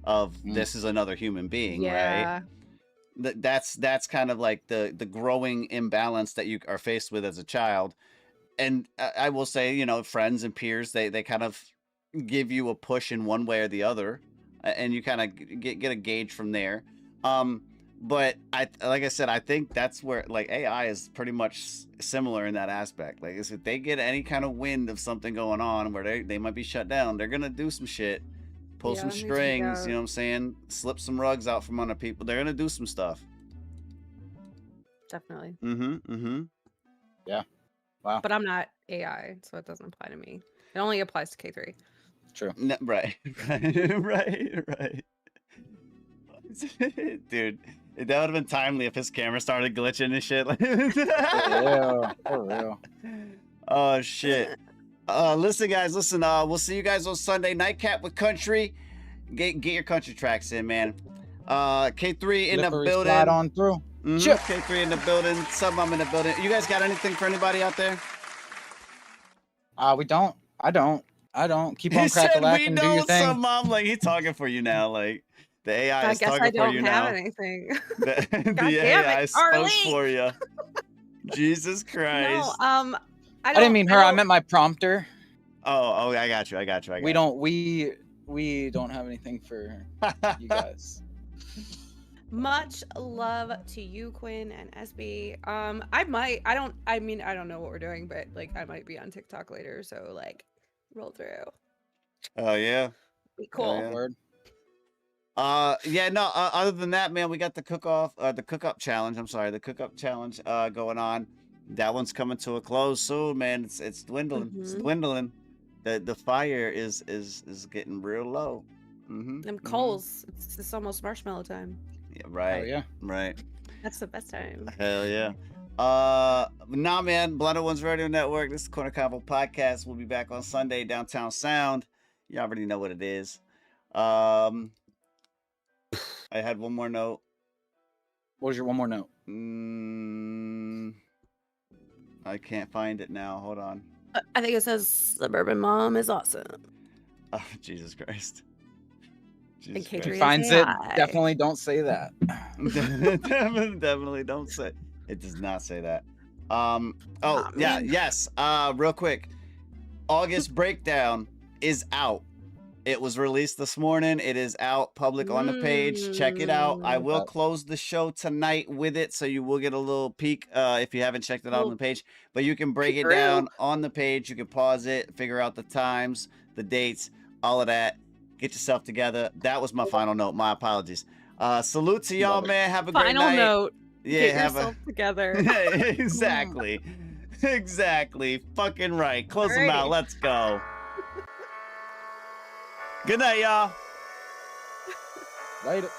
Of this is another human being, right? That's kind of like the growing imbalance that you are faced with as a child. And I will say, you know, friends and peers, they kind of give you a push in one way or the other, and you kind of get a gauge from there. But like I said, I think that's where like AI is pretty much similar in that aspect. Like if they get any kind of wind of something going on where they might be shut down, they're gonna do some shit. Pull some strings, you know what I'm saying? Slip some rugs out from under people. They're gonna do some stuff. Definitely. Yeah. Wow. But I'm not AI, so it doesn't apply to me. It only applies to K3. True. No, right. Dude, that would have been timely if his camera started glitching and shit. For real. Oh shit. Listen, guys. Listen. We'll see you guys on Sunday. Nightcap with country. Get your country tracks in, man. K3 in the building. Slide on through. K3 in the building. I'm in the building. You guys got anything for anybody out there? We don't. I don't. Keep on crack-a-lacking, do your thing. So, Mom, like he's talking for you now. Like the AI is talking for you now. I guess I don't have anything. The AI spoke for you. Jesus Christ. No, I didn't mean her. I meant my prompter. Oh, I got you. We don't have anything for you guys. Much love to you, Quinn and SB. I don't know what we're doing, but like I might be on TikTok later, so like roll through. Oh yeah. Be cool. No, other than that, man, we got the cook-up challenge. I'm sorry, the cook-up challenge going on. That one's coming to a close soon, man. It's dwindling. It's dwindling. The fire is getting real low. Them coals. It's almost marshmallow time. Yeah, right. Oh, yeah. Right. That's the best time. Hell yeah. Nah, man. Blunted Onez Radio Network. This is the Korner Konvo podcast. We'll be back on Sunday, Downtown Sound. You already know what it is. I had one more note. What was your one more note? I can't find it now. Hold on. I think it says Suburban Mom is awesome. Oh, Jesus Christ. If he finds it, definitely don't say that. Definitely don't say. It does not say that. Yes. Real quick. August Breakdown is out. It was released this morning. It is out public on the page. Check it out. I will close the show tonight with it, so you will get a little peek if you haven't checked it out on the page. But you can break it down on the page. You can pause it, figure out the times, the dates, all of that. Get yourself together. That was my final note. My apologies. Salute to y'all, man. Have a great night. Final note. Yeah, get yourself together. Exactly. Exactly. Fucking right. Close them out. Let's go. Good night, y'all. Later.